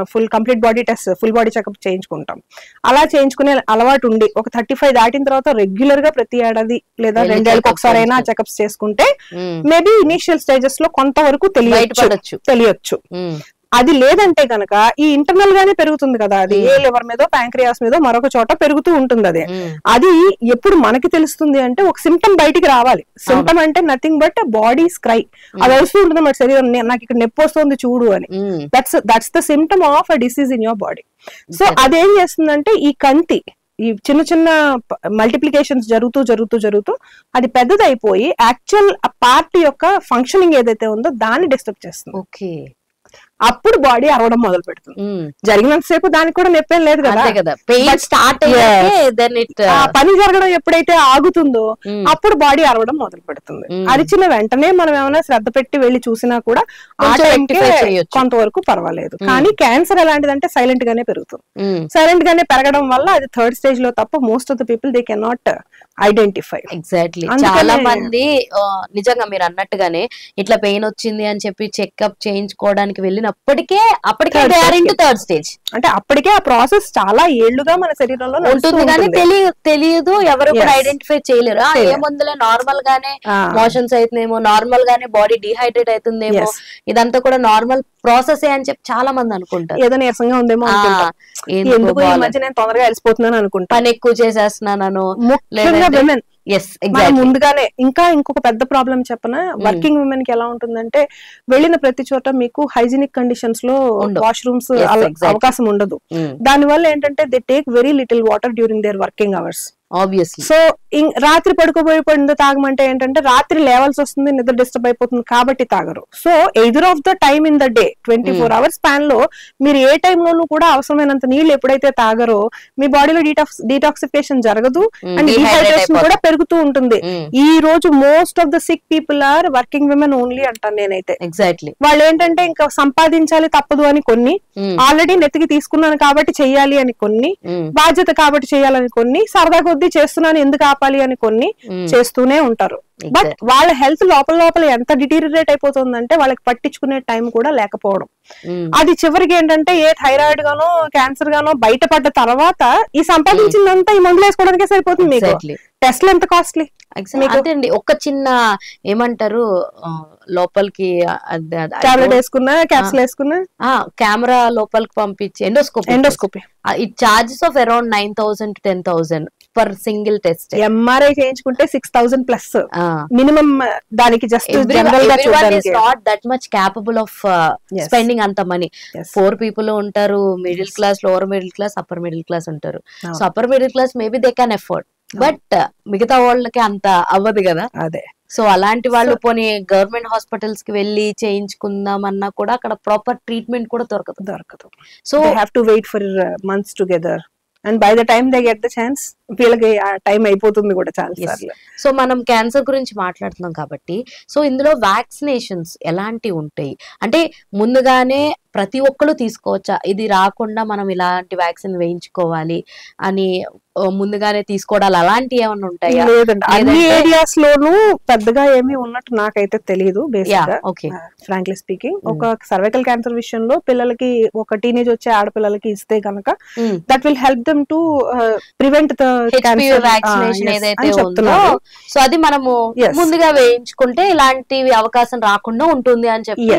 full complete body test, full body checkup చేయించుకుంటాం, అలా చేయించుకునే అలవాటు ఉండి ఒక 35 దాటిన తర్వాత రెగ్యులర్ గా ప్రతి ఏడాది లేదా 2 ఏళ్ళకి ఒకసారి అయినా చెకప్స్ చేసుకుంటే మేబీ ఇనిషియల్ స్టేజెస్ లో కొంతవరకు తెలియచ్చు. అది లేదంటే కనుక ఈ ఇంటర్నల్ గానే పెరుగుతుంది కదా, అది ఏ లివర్ మీదో ప్యాంక్రియాస్ మీదో మరొక చోట పెరుగుతూ ఉంటుంది. అది ఎప్పుడు మనకి తెలుస్తుంది అంటే ఒక సిమ్టమ్ బయటికి రావాలి. సిమ్టమ్ అంటే నథింగ్ బట్ బాడీ స్క్రై, అది వస్తూ ఉంటుంది మన శరీరం, నాకు ఇక్కడ నొప్పి వస్తుంది చూడు అని. That's the symptom of a disease in your body. So అదేం చేస్తుందంటే ఈ కంతి, ఈ చిన్న చిన్న మల్టిప్లికేషన్స్ జరుగుతూ అది పెద్దదైపోయి యాక్చువల్ పార్ట్ యొక్క ఫంక్షనింగ్ ఏదైతే ఉందో దాన్ని డిస్టర్బ్ చేస్తుంది. అప్పుడు బాడీ అరవడం మొదలు పెడుతుంది. జరిగినంతసేపు దానికి కూడా నొప్పేం లేదు కదా, పని జరగడం ఎప్పుడైతే ఆగుతుందో అప్పుడు బాడీ అరవడం మొదలు పెడుతుంది. అరిచిన వెంటనే మనం ఏమైనా శ్రద్ధ పెట్టి వెళ్లి చూసినా కూడా ఆ టైంకే కొంతవరకు పర్వాలేదు. కానీ క్యాన్సర్ ఎలాంటిదంటే సైలెంట్ గానే పెరుగుతుంది. సైలెంట్ గానే పెరగడం వల్ల అది 3rd stage లో తప్ప most of the people they can not identify. Exactly. చాలా మంది నిజంగా మీరు అన్నట్టుగానే ఇట్లా పెయిన్ వచ్చింది అని చెప్పి చెకప్ చేయించుకోవడానికి వెళ్ళినప్పటికే థర్డ్ స్టేజ్, అంటే అప్పటికే ఆ ప్రాసెస్ చాలా ఏళ్లుగా మన శరీరంలో ఉంటుంది కానీ తెలియదు, ఎవరు కూడా ఐడెంటిఫై చేయలేరు. ఏ ముందులే నార్మల్ గానే మోషన్స్ అవుతుందేమో, నార్మల్ గానే బాడీ డిహైడ్రేట్ అవుతుందేమో, ఇదంతా కూడా నార్మల్ ప్రాసెస్ అని చెప్పి చాలా మంది అనుకుంటారు. ఏదో నీరసంగా ఉందేమో, ఎందుకు ఈ మధ్య నేను తొందరగా అలసిపోతున్నాను అనుకుంటా, పని ఎక్కువ చేసేస్తున్నాను. ముందుగానే ఇంకొక పెద్ద ప్రాబ్లం చెప్పనా, వర్కింగ్ ఉమెన్ కి ఎలా ఉంటుందంటే వెళ్ళిన ప్రతి చోట మీకు హైజీనిక్ కండిషన్స్ లో వాష్రూమ్స్ అవకాశం ఉండదు. దాని వల్ల ఏంటంటే they take very little water during their working hours. So రాత్రి పడుకోబోయేప్పుడు తాగమంటే ఏంటంటే రాత్రి లేవల్సి వస్తుంది, నిద్ర డిస్టర్బ్ అయిపోతుంది కాబట్టి తాగరు. So either of the time in the day 24 hours span లో మీరు ఏ టైంలోనూ కూడా అవసరమైనంత నీళ్లు ఎప్పుడైతే తాగరో మీ బాడీలో డీటాక్సిఫికేషన్ జరగదు అండ్ డీహైడ్రేషన్ కూడా పెరుగుతూ ఉంటుంది. ఈ రోజు most of the sick people are working women only అంటాను నేనైతే. ఎగ్జాక్ట్లీ. వాళ్ళు ఏంటంటే ఇంకా సంపాదించాలి తప్పదు అని కొన్ని, ఆల్రెడీ నెత్తికి తీసుకున్నాను కాబట్టి చెయ్యాలి అని కొన్ని, బాధ్యత కాబట్టి చెయ్యాలని కొన్ని, సరదా కొద్దీ చేస్తున్నాను ఎందుకు ఆపాలి అని కొన్ని చేస్తూనే ఉంటారు. బట్ వాళ్ళ హెల్త్ లోపల లోపల ఎంత డిటీరియరేట్ అయిపోతుందంటే వాళ్ళకి పట్టించుకునే టైం కూడా లేకపోవడం. అది చివరికి ఏంటంటే ఏ థైరాయిడ్ గానో క్యాన్సర్ గానో బయటపడ్డ తర్వాత ఈ సంపాదించిందంతా ఈ మందులు వేసుకోవడానికే సరిపోతుంది. మీకు టెస్ట్లు ఎంత కాస్ట్లీ. అండి ఒక చిన్న ఏమంటారు లోపలికి టాబ్లెట్ వేసుకున్నా క్యాప్సూల్ వేసుకున్నా కెమెరా లోపలికి పంపించి endoscopy it charges of around 9,000 to 10,000 for single test. MRI చేయించుకుంటే 6,000 ప్లస్ మినిమం. దానికి just not that much capable of spending అంత మనీ. 4 people ఉంటారు, middle class, lower middle class, upper middle class ఉంటారు. So upper middle class maybe they can afford, but మిగతా వాళ్ళకి అంత అవ్వదు కదా. అదే సో అలాంటి వాళ్ళు పోనీ గవర్నమెంట్ హాస్పిటల్స్ కి వెళ్ళి చేయించుకుందామన్నా కూడా అక్కడ ప్రాపర్ ట్రీట్మెంట్ కూడా దొరకదు. So have to wait for months together and by the time they get the chance వీళ్ళకి ఆ టైం అయిపోతుంది కూడా చాలా సార్లు. సో మనం క్యాన్సర్ గురించి మాట్లాడుతున్నాం కాబట్టి, సో ఇందులో వ్యాక్సినేషన్స్ ఎలాంటివి ఉంటాయి అంటే ముందుగానే ప్రతి ఒక్కరు తీసుకోవచ్చా? ఇది రాకుండా మనం ఇలాంటి వ్యాక్సిన్ వేయించుకోవాలి అని ముందుగానే తీసుకోవడాలు అలాంటివి ఏమన్నా ఉంటాయా? లేదండి, అన్ని ఏరియాస్ లోనూ పెద్దగా ఏమీ ఉన్నట్టు నాకైతే తెలియదు బేసిక్ గా, ఫ్రాంక్లీ స్పీకింగ్. ఒక సర్వైకల్ క్యాన్సర్ విషయంలో పిల్లలకి ఒక టీనేజ్ వచ్చే ఆడపిల్లలకి ఇస్తే కనుక that will help them to prevent the vaccination ఏదైతే ఉందో, సో అది మనము ముందుగా వేయించుకుంటే ఇలాంటి అవకాశం రాకుండా ఉంటుంది అని చెప్పి.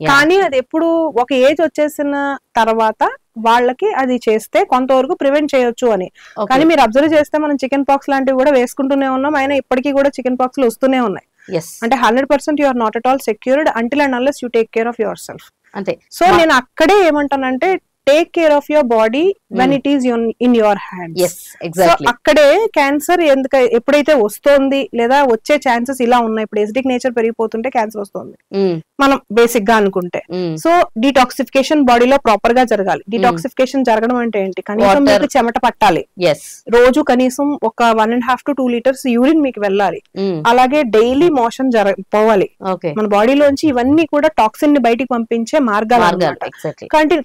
కానీ అది ఎప్పుడు ఒక ఏజ్ వచ్చేసిన తర్వాత వాళ్ళకి అది చేస్తే కొంతవరకు ప్రివెంట్ చేయొచ్చు అని. కానీ మీరు అబ్జర్వ్ చేస్తే మనం చికెన్ పాక్స్ లాంటివి కూడా వేసుకుంటూనే ఉన్నాం, అయినా ఇప్పటికీ కూడా చికెన్ పాక్స్ వస్తూనే ఉన్నాయి. అంటే 100% you are not at all secured until and unless you take care of your self. అంతే. సో నేను అక్కడే ఏమంటానంటే take care of your body when it is in your hands. So అక్కడే క్యాన్సర్ ఎప్పుడైతే వస్తోంది లేదా వచ్చే ఛాన్సెస్ ఇలా ఉన్నాయి, ఇప్పుడు ఎసిడిక్ నేచర్ పెరిగిపోతుంటే క్యాన్సర్ వస్తుంది మనం బేసిక్ గా అనుకుంటే. సో డీటాక్సిఫికేషన్ బాడీలో ప్రాపర్ గా జరగాలి. డీటాక్సిఫికేషన్ జరగడం అంటే ఏంటి? కనీసం మీకు చెమట పట్టాలి, రోజు కనీసం ఒక 1.5 to 2 liters యూరిన్ మీకు వెళ్ళాలి, అలాగే డైలీ మోషన్ పోవాలి. మన బాడీలోంచి ఇవన్నీ కూడా టాక్సిన్ ని బయటికి పంపించే మార్గాలు.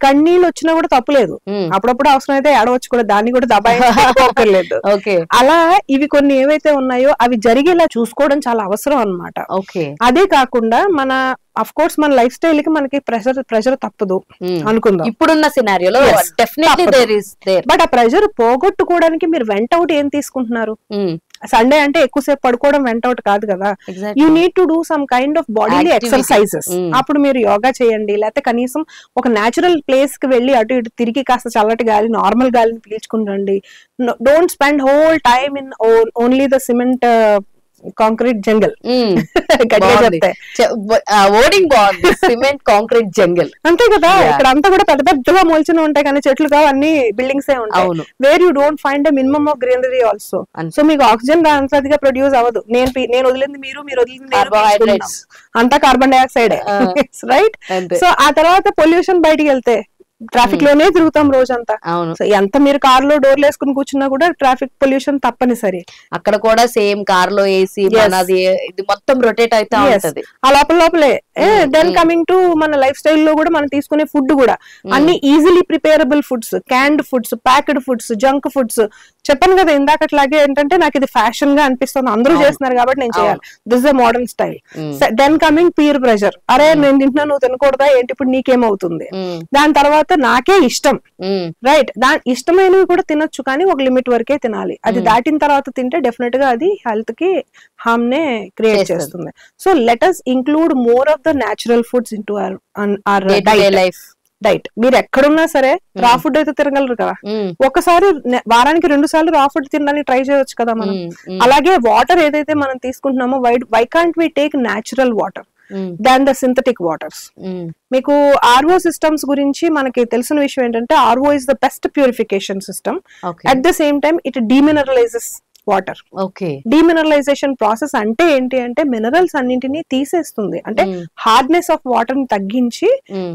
కన్నీళ్ళు వచ్చినా కూడా తప్పులేదు, అప్పుడప్పుడు అవసరం అయితే ఏడవచ్చు కూడా, దాన్ని కూడా దబాయించలేదు. అలా ఇవి కొన్ని ఏవైతే ఉన్నాయో అవి జరిగేలా చూసుకోవడం చాలా అవసరం అన్నమాట. అదే కాకుండా మన అఫ్ కోర్స్ మన లైఫ్ స్టైల్ కి మనకి ప్రెషర్ తప్పదు అనుకుందాం ఇప్పుడున్న సినారియోలో, బట్ ఆ ప్రెషర్ పోగొట్టుకోవడానికి మీరు వెంట అవుట్ ఏం తీసుకుంటున్నారు? సండే అంటే ఎక్కువసేపు పడుకోవడం వెంట అవుట్ కాదు కదా. You need to do some kind of bodily exercises. అప్పుడు మీరు యోగా చేయండి, లేకపోతే కనీసం ఒక నేచురల్ ప్లేస్ కి వెళ్ళి అటు ఇటు తిరిగి కాస్త చల్లటి గాలి, నార్మల్ గాలిని పీల్చుకుని రండి. Don't spend whole time in only the cement concrete jungle. Cement concrete jungle అంతే కదా. ఇక్కడ అంతా కూడా పెద్ద పెద్దగా మొలిచిన ఉంటాయి కానీ చెట్లు కావు, అన్ని బిల్డింగ్స్ ఏ ఉంటాయి. Where you don't find a minimum of greenery also. So మీకు ఆక్సిజన్ అంతగా ప్రొడ్యూస్ అవ్వదు. నేను వదిలింది మీరు వదిలింది అంతా కార్బన్ డైఆక్సైడ్, రైట్? సో ఆ తర్వాత పొల్యూషన్ బయటికి వెళ్తే ట్రాఫిక్ లోనే తిరుగుతాం రోజంతా. ఎంత మీరు కార్ లో డోర్లు వేసుకుని కూర్చున్నా కూడా ట్రాఫిక్ పొల్యూషన్ తప్పనిసరి. అక్కడ కూడా సేమ్ కార్ లో ఏసీ ఇది మొత్తం రొటేట్ అయితే ఉంటది ఆ లోపలే. దెన్ కమింగ్ టు మన లైఫ్ స్టైల్ లో కూడా మనం తీసుకునే ఫుడ్ కూడా అన్ని easily preparable foods, canned foods, packed foods, junk foods. చెప్పాను కదా ఇందాకట్లాగే ఏంటంటే నాకు ఇది ఫ్యాషన్ గా అనిపిస్తుంది, అందరూ చేస్తున్నారు కాబట్టి నేను చేయాలి, this the modern style. Then coming peer pressure, అరే నేను తింటున్నా నువ్వు తినకూడదా ఏంటి, ఇప్పుడు నీకేమవుతుంది? దాని తర్వాత నాకే ఇష్టం, రైట్? దాని ఇష్టమైనవి కూడా తినొచ్చు కానీ ఒక లిమిట్ వరకే తినాలి. అది దాటిన తర్వాత తింటే డెఫినెట్ గా అది హెల్త్ కి హార్మ్ నే క్రియేట్ చేస్తుంది. So let us include more of the natural foods into our diet. మీరు ఎక్కడున్నా సరే రా ఫుడ్ అయితే తినగలరు కదా. ఒకసారి వారానికి 2 సార్లు రా ఫుడ్ తినడానికి ట్రై చేయొచ్చు కదా మనం. అలాగే వాటర్ ఏదైతే మనం తీసుకుంటున్నామో why can't we take natural water than the synthetic waters? మీకు ఆర్ఓ సిస్టమ్స్ గురించి మనకి తెలిసిన విషయం ఏంటంటే RO is the best purification system. At the same time it demineralizes water. Demineralization process అంటే ఏంటి అంటే మినరల్స్ అన్నింటినీ తీసేస్తుంది, అంటే హార్డ్నెస్ ఆఫ్ వాటర్ ని తగ్గించి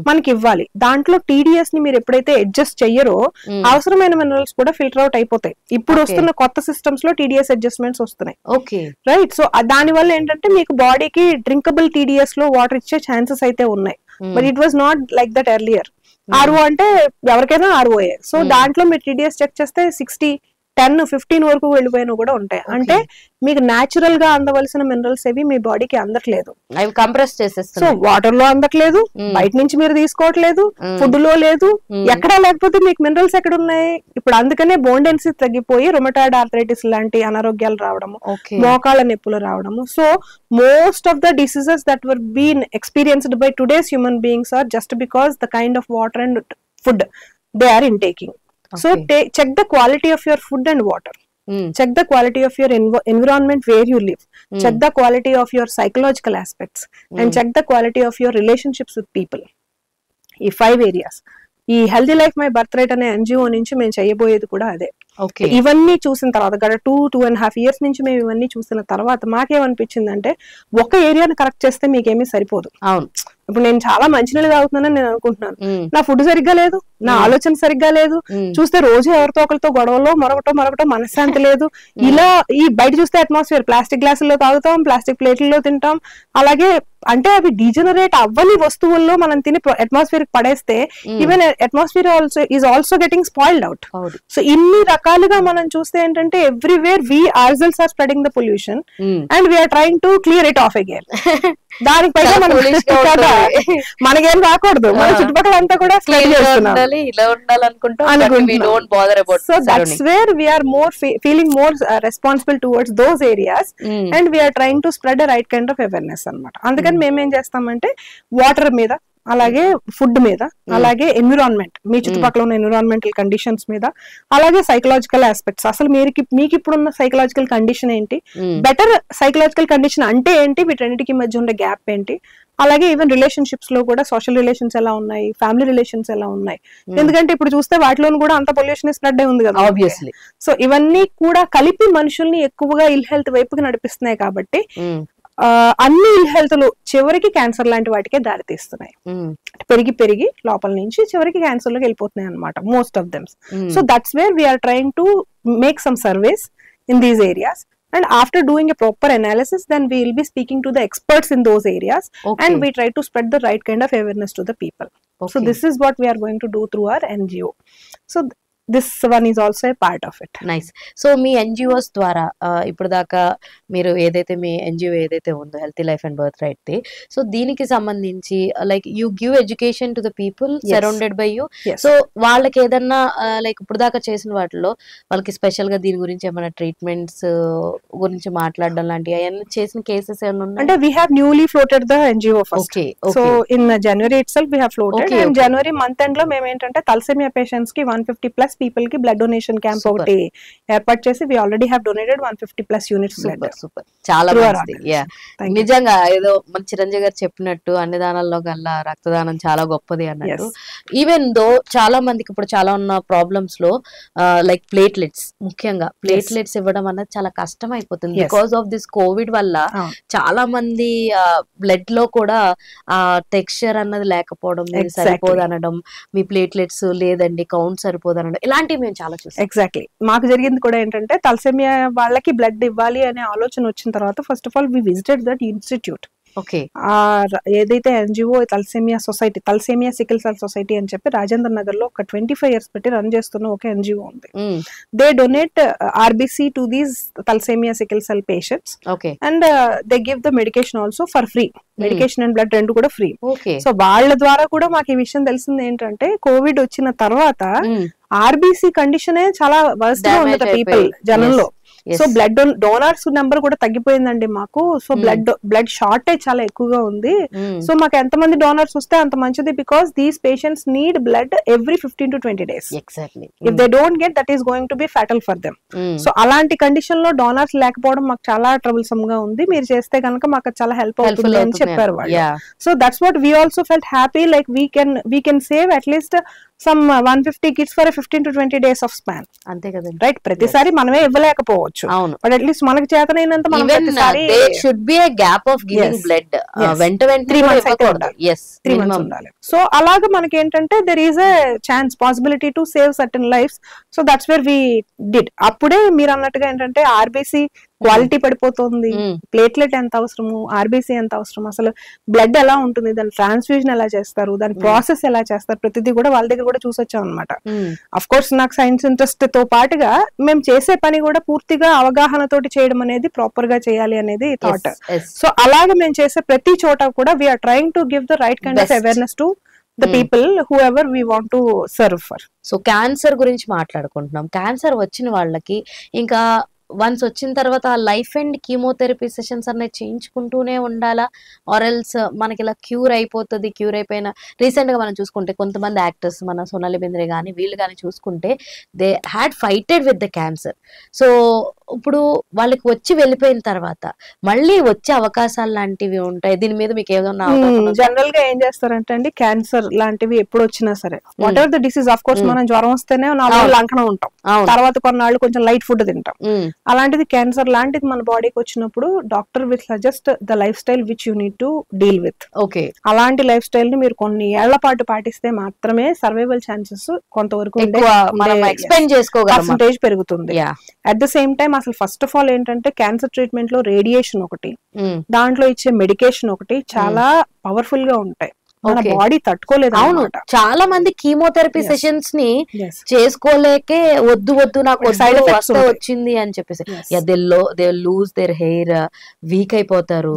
మనకి ఇవ్వాలి. దాంట్లో టీడీఎస్ ని మీరు ఎప్పుడైతే అడ్జస్ట్ చెయ్యరో అవసరమైన మినరల్స్ కూడా ఫిల్టర్ అవుట్ అయిపోతాయి. ఇప్పుడు వస్తున్న కొత్త సిస్టమ్స్ లో టీడీఎస్ అడ్జస్ట్మెంట్స్ వస్తున్నాయి, రైట్? సో దాని వల్ల ఏంటంటే మీకు బాడీకి డ్రింకబుల్ టీడీఎస్ లో వాటర్ ఇచ్చే ఛాన్సెస్ అయితే ఉన్నాయి. But it was not like that earlier. RO అంటే ఎవరికైనా ఆర్ఓఏ. సో దాంట్లో మీరు టీడీఎస్ చెక్ చేస్తే 60 10-15 వరకు వెళ్ళిపోయినా కూడా ఉంటాయి. అంటే మీకు న్యాచురల్ గా అందవలసిన మినరల్స్ ఏవి మీ బాడీకి అందట్లేదు, అవి కంప్రెస్ చేసేస్తాయి. సో వాటర్ లో అందట్లేదు, బయట నుంచి మీరు తీసుకోవట్లేదు, ఫుడ్ లో లేదు, ఎక్కడా లేకపోతే మీకు మినరల్స్ ఎక్కడ ఉన్నాయి? ఇప్పుడు అందుకనే బోన్ డెన్సిటీ తగ్గిపోయి రొమటాయిడ్ ఆర్థరైటిస్ లాంటి అనారోగ్యాలు రావడము, మోకాళ్ళ నొప్పులు రావడము. So most of the diseases that were been experienced by today's human beings are just because the kind of water and food they are intaking. So check the quality of your food and water. Check the quality of your environment where you live. Check the quality of your psychological aspects and check the quality of your relationships with people. ఈ 5 areas. ఈ healthy life my birth right అనే NGO నుంచి మేము చేయబోయేది కూడా అదే. ఇవన్నీ చూసిన తర్వాత గత 2.5 years నుంచి మేము ఇవన్నీ చూసిన తర్వాత మాకేమనిపించింది అంటే ఒక ఏరియాని కరెక్ట్ చేస్తే మీకేమీ సరిపోదు. అవును, ఇప్పుడు నేను చాలా మంచినీళ్ళు తాగుతున్నానని నేను అనుకుంటున్నాను, నా ఫుడ్ సరిగ్గా లేదు, నా ఆలోచన సరిగ్గా లేదు, చూస్తే రోజు ఎవరితో ఒకరితో గొడవలో మరొకటో మనశ్శాంతి లేదు. ఇలా ఈ బయట చూస్తే అట్మాస్ఫియర్ ప్లాస్టిక్ గ్లాసుల్లో తాగుతాం, ప్లాస్టిక్ ప్లేట్లలో తింటాం. అలాగే అంటే అవి డీజనరేట్ అవ్వని వస్తువుల్లో మనం తిని అట్మాస్ఫియర్ పడేస్తే even atmosphere also getting spoiled out. So ఇన్ని రకాలుగా మనం చూస్తే ఏంటంటే everywhere we ourselves are spreading the pollution and we're trying to clear it off again. దానికి పైగా మనకేం రాకూడదు, మన చుట్టుపక్కల అంతా కూడా so that's where we're more feeling more responsible towards those areas and we're trying to spread the right kind of awareness అనమాట. అందుకని మేమేం చేస్తామంటే వాటర్ మీద, అలాగే ఫుడ్ మీద, అలాగే ఎన్విరాన్మెంట్, మీ చుట్టుపక్కల ఉన్న ఎన్విరాన్మెంటల్ కండిషన్స్ మీద, అలాగే సైకలాజికల్ ఆస్పెక్ట్స్. అసలు మీకు ఇప్పుడున్న సైకలాజికల్ కండిషన్ ఏంటి, బెటర్ సైకలాజికల్ కండిషన్ అంటే ఏంటి, వీటన్నిటికి మధ్య ఉండే గ్యాప్ ఏంటి, అలాగే ఈవెన్ రిలేషన్షిప్స్ లో కూడా సోషల్ రిలేషన్స్ ఎలా ఉన్నాయి, ఫ్యామిలీ రిలేషన్స్ ఎలా ఉన్నాయి. ఎందుకంటే ఇప్పుడు చూస్తే వాటిలోనూ కూడా అంత పొల్యూషన్ స్ప్రెడ్ అయి ఉంది కదా ఆబ్వియస్లీ. సో ఇవన్నీ కూడా కలిపి మనుషుల్ని ఎక్కువగా ఇల్ హెల్త్ వైపుకి నడిపిస్తున్నాయి. కాబట్టి అన్ని ఇల్ హెల్త్లు చివరికి క్యాన్సర్ లాంటి వాటికే దారి తీస్తున్నాయి. పెరిగి లోపల నుంచి చివరికి క్యాన్సర్ లోకి వెళ్ళిపోతున్నాయి అనమాట, most of thems. So that's where we're trying to make some surveys in these areas. And after doing a proper analysis, then we will be speaking to the experts in those areas, and we try to spread the right kind of awareness to the people. So this is what we are going to do through our NGO. So this one is also a part of it. Nice. So me NGOs ద్వారా ఇప్పుడు దాకా మీరు ఏదైతే మీ NGO ఏదైతే ఉందో healthy life and birth right the, so దీనికి సంబంధించి like you give education to the people surrounded by you. So వాళ్ళకి ఏదన్నా లైక్ ఇప్పుడు దాకా చేసిన వాటిలో వాళ్ళకి స్పెషల్ గా దీని గురించి ఏమైనా ట్రీట్మెంట్స్ గురించి మాట్లాడడం లాంటివి అవన్నీ చేసిన కేసెస్ ఏమైనా ఉన్నాయి? అంటే we have newly floated the NGO first. So in January itself we have floated, and January month end లో మేము ఏంటంటే తలసేమియా పేషెంట్స్ కి 150+ పీపుల్ కి బ్లడ్ డొనేషన్ క్యాంప్ ఒకటి ఏర్పాటు చేసి we already have donated 150+ units blood. Super, చాలా బాగుంది. నిజంగా ఏదో మన చిరంజీవి గారు చెప్పినట్టు అన్ని దానాల్లో కల్లా రక్తదానం చాలా గొప్పది అన్నట్టు. ఈవెన్ దో చాలా మందికి ఇప్పుడు చాలా ఉన్న ప్రాబ్లమ్స్ లో లైక్ ప్లేట్లెట్స్, ముఖ్యంగా ప్లేట్లెట్స్ ఇవ్వడం అన్నది చాలా కష్టం అయిపోతుంది బికాస్ ఆఫ్ దిస్ కోవిడ్ వల్ల. చాలా మంది బ్లడ్ లో కూడా ఆ టెక్స్చర్ అన్నది లేకపోవడం, సరిపోదు అనడం, మీ ప్లేట్లెట్స్ లేదండి కౌంట్ సరిపోదు అనడం, ఇలాంటివి మేము చాలా చూసాం. ఎగ్జాక్ట్లీ మాకు జరిగింది కూడా ఏంటంటే తలసేమియా వాళ్ళకి బ్లడ్ ఇవ్వాలి అనే ఆలోచన వచ్చిన తర్వాత first of all we visited that institute. ఏదైతే NGO thalassaemia society, thalassaemia sickle cell society అని చెప్పి రాజేంద్ర నగర్ లో ఒక 25 years పెట్టి రన్ చేస్తున్న ఒక ఎన్జిఓ ఉంది. They donate RBC to these thalassaemia sickle cell patients and they give the medication also for free. Medication and blood రెండు కూడా ఫ్రీ. సో వాళ్ళ ద్వారా కూడా మాకు ఈ విషయం తెలిసింది ఏంటంటే కోవిడ్ వచ్చిన తర్వాత ఆర్బిసి కండిషనే చాలా వర్స్ట్ గా ఉంది పీపుల్ జనంలో. సో బ్లడ్ డోనర్స్ నెంబర్ కూడా తగ్గిపోయిందండి మాకు. సో బ్లడ్ షార్టేజ్ చాలా ఎక్కువగా ఉంది. సో మాకు ఎంతమంది డోనర్స్ వస్తే అంత మంచిది, because these patients need blood every 15 to 20 days. If they don't get that is going to be fatal for them. So అలాంటి కండిషన్ లో డోనర్స్ లేకపోవడం మాకు చాలా ట్రబుల్సమ్ గా ఉంది. మీరు చేస్తే కనుక మాకు చాలా హెల్ప్ అవుతుంది అని చెప్పారు వాళ్ళు. So that's what we also felt happy, like we can save at least some 150 kids for a 15 to 20 days of span. అంతే కదా రైట్. ప్రతిసారి మనమే ఇవ్వలేకపోవచ్చు, బట్ అట్లీస్ట్ మనకి చేతనైనంత మనం ప్రతిసారి should be A gap of giving blood వెంట 3 months అయితే ఉండాలి. 3 months ఉండాలి. సో అలాగా మనకి ఏంటంటే there is a chance possibility to save certain lives. So that's where we did. అప్పుడే మీరు అన్నట్టుగా ఏంటంటే ఆర్బిసి క్వాలిటీ పడిపోతుంది, ప్లేట్లెట్ ఎంత అవసరము, ఆర్బీసీ ఎంత అవసరం, అసలు బ్లడ్ ఎలా ఉంటుంది, దాని ట్రాన్స్ఫ్యూజన్ ఎలా చేస్తారు, దాని ప్రాసెస్ ఎలా చేస్తారు, ప్రతిదీ కూడా వాళ్ళ దగ్గర కూడా చూసొచ్చాం అనమాట. అఫ్ కోర్స్ నాకు సైన్స్ ఇంట్రెస్ట్ తో పాటుగా మేము చేసే పని కూడా పూర్తిగా అవగాహనతోటి చేయడం అనేది ప్రాపర్ గా చేయాలి అనేది థాట్. సో అలాగే మేము చేసే ప్రతి చోట కూడా we're trying to give the right kind of awareness to the people whoever we want to serve for. So cancer గురించి మాట్లాడుకుంటున్నాం. క్యాన్సర్ వచ్చిన వాళ్ళకి ఇంకా వన్స్ వచ్చిన తర్వాత ఆ లైఫ్ అండ్ కీమోథెరపీ సెషన్స్ అనేది చేయించుకుంటూనే ఉండాలా, ఆర్ ఎల్స్ మనకి ఇలా క్యూర్ అయిపోతుంది? క్యూర్ అయిపోయిన రీసెంట్ గా మనం చూసుకుంటే కొంతమంది యాక్టర్స్, మన సోనాలి బెంద్రే కానీ వీళ్ళు కానీ చూసుకుంటే they had fighted with the cancer. So ఇప్పుడు వాళ్ళకి వచ్చి వెళ్ళిపోయిన తర్వాత మళ్ళీ వచ్చే అవకాశాలు లాంటివి ఉంటాయి. దీని మీద మీకు ఏదైనా జనరల్ గా ఏం చేస్తారంటే అండి, క్యాన్సర్ లాంటివి ఎప్పుడు వచ్చినా సరే, what ever the disease, of course మనం జ్వరం వస్తేనే 4 రోజులు లంకనం ఉంటాం, తర్వాత కొన్నాళ్ళు కొంచెం లైట్ ఫుడ్ తింటాం. అలాంటిది క్యాన్సర్ లాంటిది మన బాడీకి వచ్చినప్పుడు doctor will suggest the life style which you need to deal with. Okay, అలాంటి లైఫ్ స్టైల్ ని మీరు కొన్ని ఏళ్ల పాటు పాటిస్తే మాత్రమే సర్వైవల్ ఛాన్సెస్ కొంతవరకు పర్సెంటేజ్ పెరుగుతుంది. అట్ ద సేమ్ టైం అసలు ఫస్ట్ ఆఫ్ ఆల్ ఏంటంటే క్యాన్సర్ ట్రీట్మెంట్ లో రేడియేషన్ ఒకటి, దాంట్లో ఇచ్చే మెడికేషన్ ఒకటి చాలా పవర్ఫుల్ గా ఉంటాయి. మన బాడీ తట్టుకోలేదు. అవును, చాలా మంది కీమోథెరపీ సెషన్స్ ని చేసుకోలేకే వద్దు నాకు సైడ్ ఎఫెక్ట్స్ వచ్చింది అని చెప్పేసి they lose their hair, week అయిపోతారు,